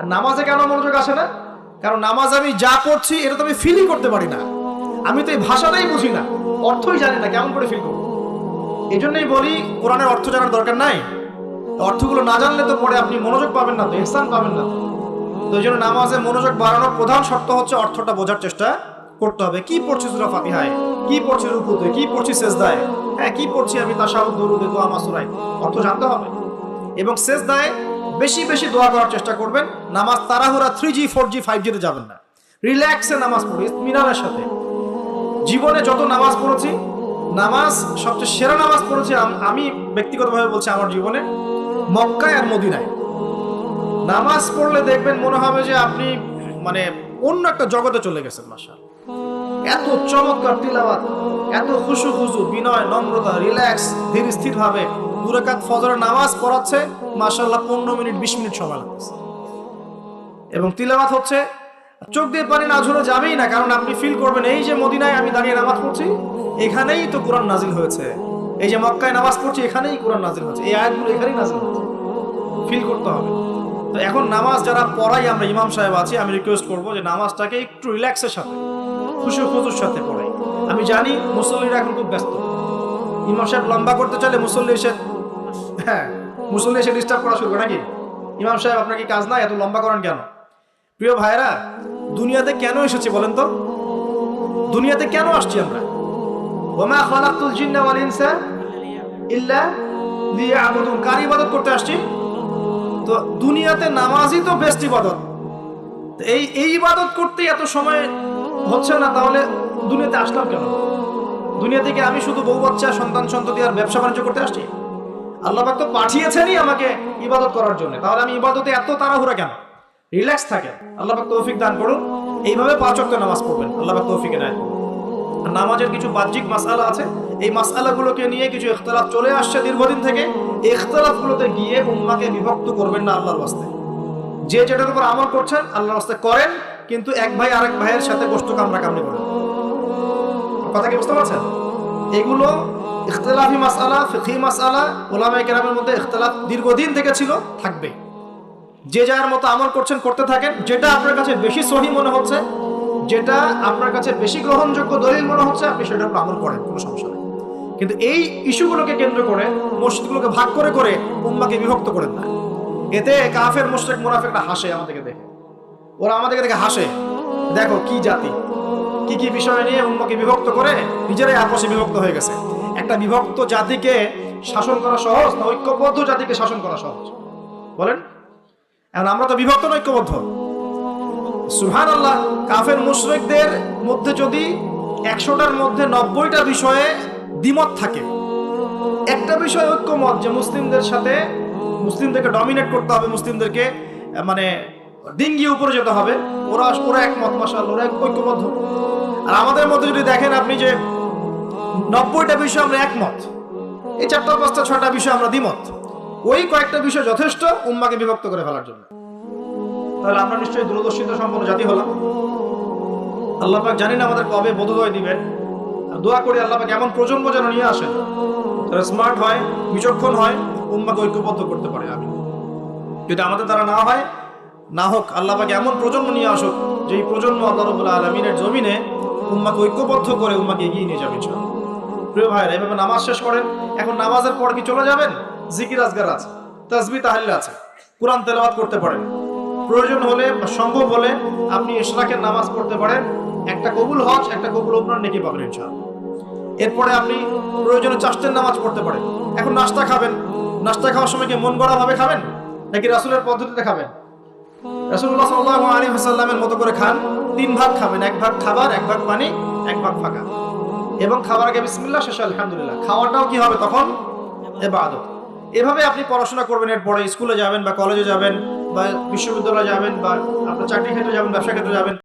আর নামাজে কেন মনোযোগ আসে না? কারণ নামাজ আমি যা পড়ছি এটা তো আমি ফিলই করতে পারি না, আমি তো এই ভাষাটাই বুঝি না, অর্থই জানি না, কেমন করে ফিল করবো? এই জন্যই বলি কোরআনের অর্থ জানার দরকার নাই। অর্থগুলো না জানলে তো পরে আপনি মনোযোগ পাবেন না, তো ইহসান পাবেন না। তো এই জন্য নামাজে মনোযোগ বাড়ানোর প্রধান শর্ত হচ্ছে অর্থটা বোঝার চেষ্টা করতে হবে। কি পড়ছি সূরা ফাতিহায়, কি পড়ছি রুকুতে, কি পড়ছি সেজদায়, হ্যাঁ কি পড়ছি আমি তাশাহুদ, দুরুদে, দোয়া, মাসুরায়, অর্থ জানতে হবে। এবং সেজদায় বেশি বেশি দোয়া করার চেষ্টা করবেন। নামাজ তাড়াহুড়া 3G 4G 5G তে যাবেন না, রিল্যাক্সে নামাজ পড়ি, ইতমিনানের সাথে। জীবনে যত নামাজ পড়েছি, নামাজ সবচেয়ে সেরা নামাজ পড়েছি আমি ব্যক্তিগতভাবে বলছি আমার জীবনে মক্কায় আর মদিনায়। নামাজ পড়লে দেখবেন মনে হবে যে আপনি মানে অন্য একটা জগতে চলে গেছেন। মাশাআল্লাহ, এত চমৎকার তিলাওয়াত, এত খুশু খুশু, বিনয়, নম্রতা, রিল্যাক্স, ধীর স্থির ভাবে 2 রাকাত ফজরের নামাজ পড়াচ্ছে, মাশাআল্লাহ 15 মিনিট 20 মিনিট সময় লাগছে। এবং তিলাওয়াত হচ্ছে, চোখ দিয়ে পানি না ঝরে যাবেই না, কারণ আপনি ফিল করবেন এই যে মদিনায় আমি দাঁড়িয়ে নামাজ পড়ছি, এখানেই তো কোরআন নাজিল হয়েছে। এই যে মক্কায় নামাজ পড়ছি, এখানেই কোরআন নাজিল হয়েছে, এই আয়াতগুলো এখানেই নাজিল হয়েছে, ফিল করতে হবে। তো এখন নামাজ যারা পড়াই আমরা ইমাম সাহেব আছি, আমি রিকোয়েস্ট করবো যে নামাজটাকে একটু রিল্যাক্সের সাথে, খুশি খুশুর সাথে পড়াই। আমি জানি মুসল্লিরা এখন খুব ব্যস্ত, ইমাম সাহেব লম্বা করতে চাইলে মুসল্লি এসে ডিস্টার্ব করা শুরু করে, নাকি ইমাম সাহেব আপনার কি কাজ নাই, এত লম্বা করেন কেন? প্রিয় ভাইরা, দুনিয়াতে কেন এসেছি বলেন তো? দুনিয়াতে কেন আসছি আমরা? ওমা খালাকতুল জিন্না ওয়াল ইনসা ইল্লা লিয়াবুদুন, কার ইবাদত করতে আসছি? তো দুনিয়াতে নামাজই তো বেস্ট ইবাদত। এই ইবাদত করতে এত সময় হচ্ছে না, তাহলে দুনিয়াতে আসলাম কেন? দুনিয়া থেকে আমি শুধু বউ বাচ্চা, সন্তান সন্ততি আর ব্যবসা বাণিজ্য করতে আসছি? আল্লাহ পাক তো পাঠিয়েছেনই আমাকে ইবাদত করার জন্য, তাহলে আমি ইবাদতে এত তাড়াহুড়া কেন? রিল্যাক্স থাকে। আল্লাহ পাক তৌফিক দান করুন। এইভাবে 5 ওয়াক্ত নামাজ পড়বেন, আল্লাহ পাক তৌফিক এনায়েত করুন। নামাজের কিছু বাহ্যিক মাসআলা আছে, এই মাসআলাগুলোকে নিয়ে কিছু ইখতিলাফ চলে আসছে দীর্ঘদিন থেকে। এই ইখতিলাফগুলোতে গিয়ে উম্মাহকে বিভক্ত করবেন না আল্লাহর ওয়াস্তে। যে যেটার উপর আমল করছেন আল্লাহর ওয়াস্তে করেন, কিন্তু এক ভাই আরেক ভাইয়ের সাথে গোশত কামড়াকামড়ি করেন। কথা কি বুঝতে পারছেন? এগুলো ইখতিলাফি মাসআলা, ফিকহি মাসআলা, উলামায়ে কেরামের মধ্যে ইখতিলাফ দীর্ঘদিন থেকে ছিল, থাকবে। যে যার মতো আমল করছেন করতে থাকেন, যেটা আপনার কাছে বেশি সহি মনে হচ্ছে, যেটা আপনার কাছে বেশি গ্রহণযোগ্য দলিল মনে হচ্ছে, আপনি সেটার উপর আমল করেন, কোনো সমস্যা নেই। কিন্তু এই ইস্যুগুলোকে কেন্দ্র করে, মসজিদগুলোকে ভাগ করে করে উম্মাহকে বিভক্ত করেন না। এতে কাফের, মুশরিক, মুনাফিকরা হাসে আমাদেরকে দেখে, ওরা আমাদেরকে দেখে হাসে, দেখো কি জাতি, কি কি বিষয় নিয়ে উম্মাহকে বিভক্ত করে নিজেরাই আপসে বিভক্ত হয়ে গেছে। একটা বিভক্ত জাতিকে শাসন করা সহজ না ঐক্যবদ্ধ জাতিকে শাসন করা সহজ? বলেন। এখন আমরা তো বিভক্ত না ঐক্যবদ্ধ? সুবহানাল্লাহ, কাফের মুশরিকদের মধ্যে যদি 100টার মধ্যে 90টা বিষয়ে দ্বিমত থাকে, একটা বিষয় ঐক্যমত যে মুসলিমদেরকে ডমিনেট করতে হবে, মুসলিমদেরকে মানে ডিঙ্গিয়ে উপরে যেতে হবে, ওরা একমত, মাশাআল্লাহ, ওরা ঐক্যবদ্ধ। আর আমাদের মধ্যে যদি দেখেন আপনি যে 90টা বিষয় আমরা একমত, এই 4টা 5টা 6টা বিষয় আমরা দ্বিমত, ওই কয়েকটা বিষয় যথেষ্ট উম্মাহকে বিভক্ত করে ফেলার জন্য। তাহলে আমরা নিশ্চয়ই দূরদর্শিতা সম্পন্ন জাতি হলাম। আল্লাহ পাক জানেন আমাদের কবে বোধোদয় দিবেন। দোয়া করি আল্লাহ পাক এমন প্রজন্ম যেন নিয়ে আসেন যারা স্মার্ট হয়, বিচক্ষণ হয়, উম্মাহকে ঐক্যবদ্ধ করতে পারে। আমি যদি আমাদের দ্বারা না হোক, আল্লাহ পাক এমন প্রজন্ম নিয়ে আসুক যে এই প্রজন্ম আল্লাহ রাব্বুল আলামিনের জমিনে উম্মাহকে ঐক্যবদ্ধ করে উম্মাহকে এগিয়ে নিয়ে যাবে ইনশাআল্লাহ। প্রিয় ভাইরা, এভাবে নামাজ শেষ করেন। এখন নামাজের পর কি চলে যাবেন? জিকির আজগার আছে, তাসবিহ তাহলিল আছে, কোরআন তেলাওয়াত করতে পারেন। প্রয়োজন হলে বা সম্ভব হলে আপনি ইশরাকের নামাজ পড়তে পারেন। একটা কবুল হজ, একটা কবুল উমরার নেকি পাবেন ইনশাআল্লাহ। এরপরে আপনি প্রয়োজনে চাষতের নামাজ পড়তে পারেন। এখন নাস্তা খাবেন, নাস্তা খাওয়ার সময় কি মন গড়া ভাবে খাবেন নাকি রাসূলের পদ্ধতিতে খাবেন? রাসূলুল্লাহ সাল্লাল্লাহু আলাইহি ওয়াসাল্লামের মতো করে খান। 3 ভাগ খাবেন, 1 ভাগ খাবার, 1 ভাগ পানি, এক ভাগ ফাঁকা, এবং খাবার আগে বিসমিল্লাহ, শেষে আলহামদুলিল্লাহ। খাওয়াটাও কি হবে তখন? ইবাদত। এভাবে আপনি পড়াশোনা করবেন, এরপরে স্কুলে যাবেন বা কলেজে যাবেন বা বিশ্ববিদ্যালয়ে যাবেন বা আপনার চাকরি ক্ষেত্রে যাবেন, ব্যবসা ক্ষেত্রে যাবেন।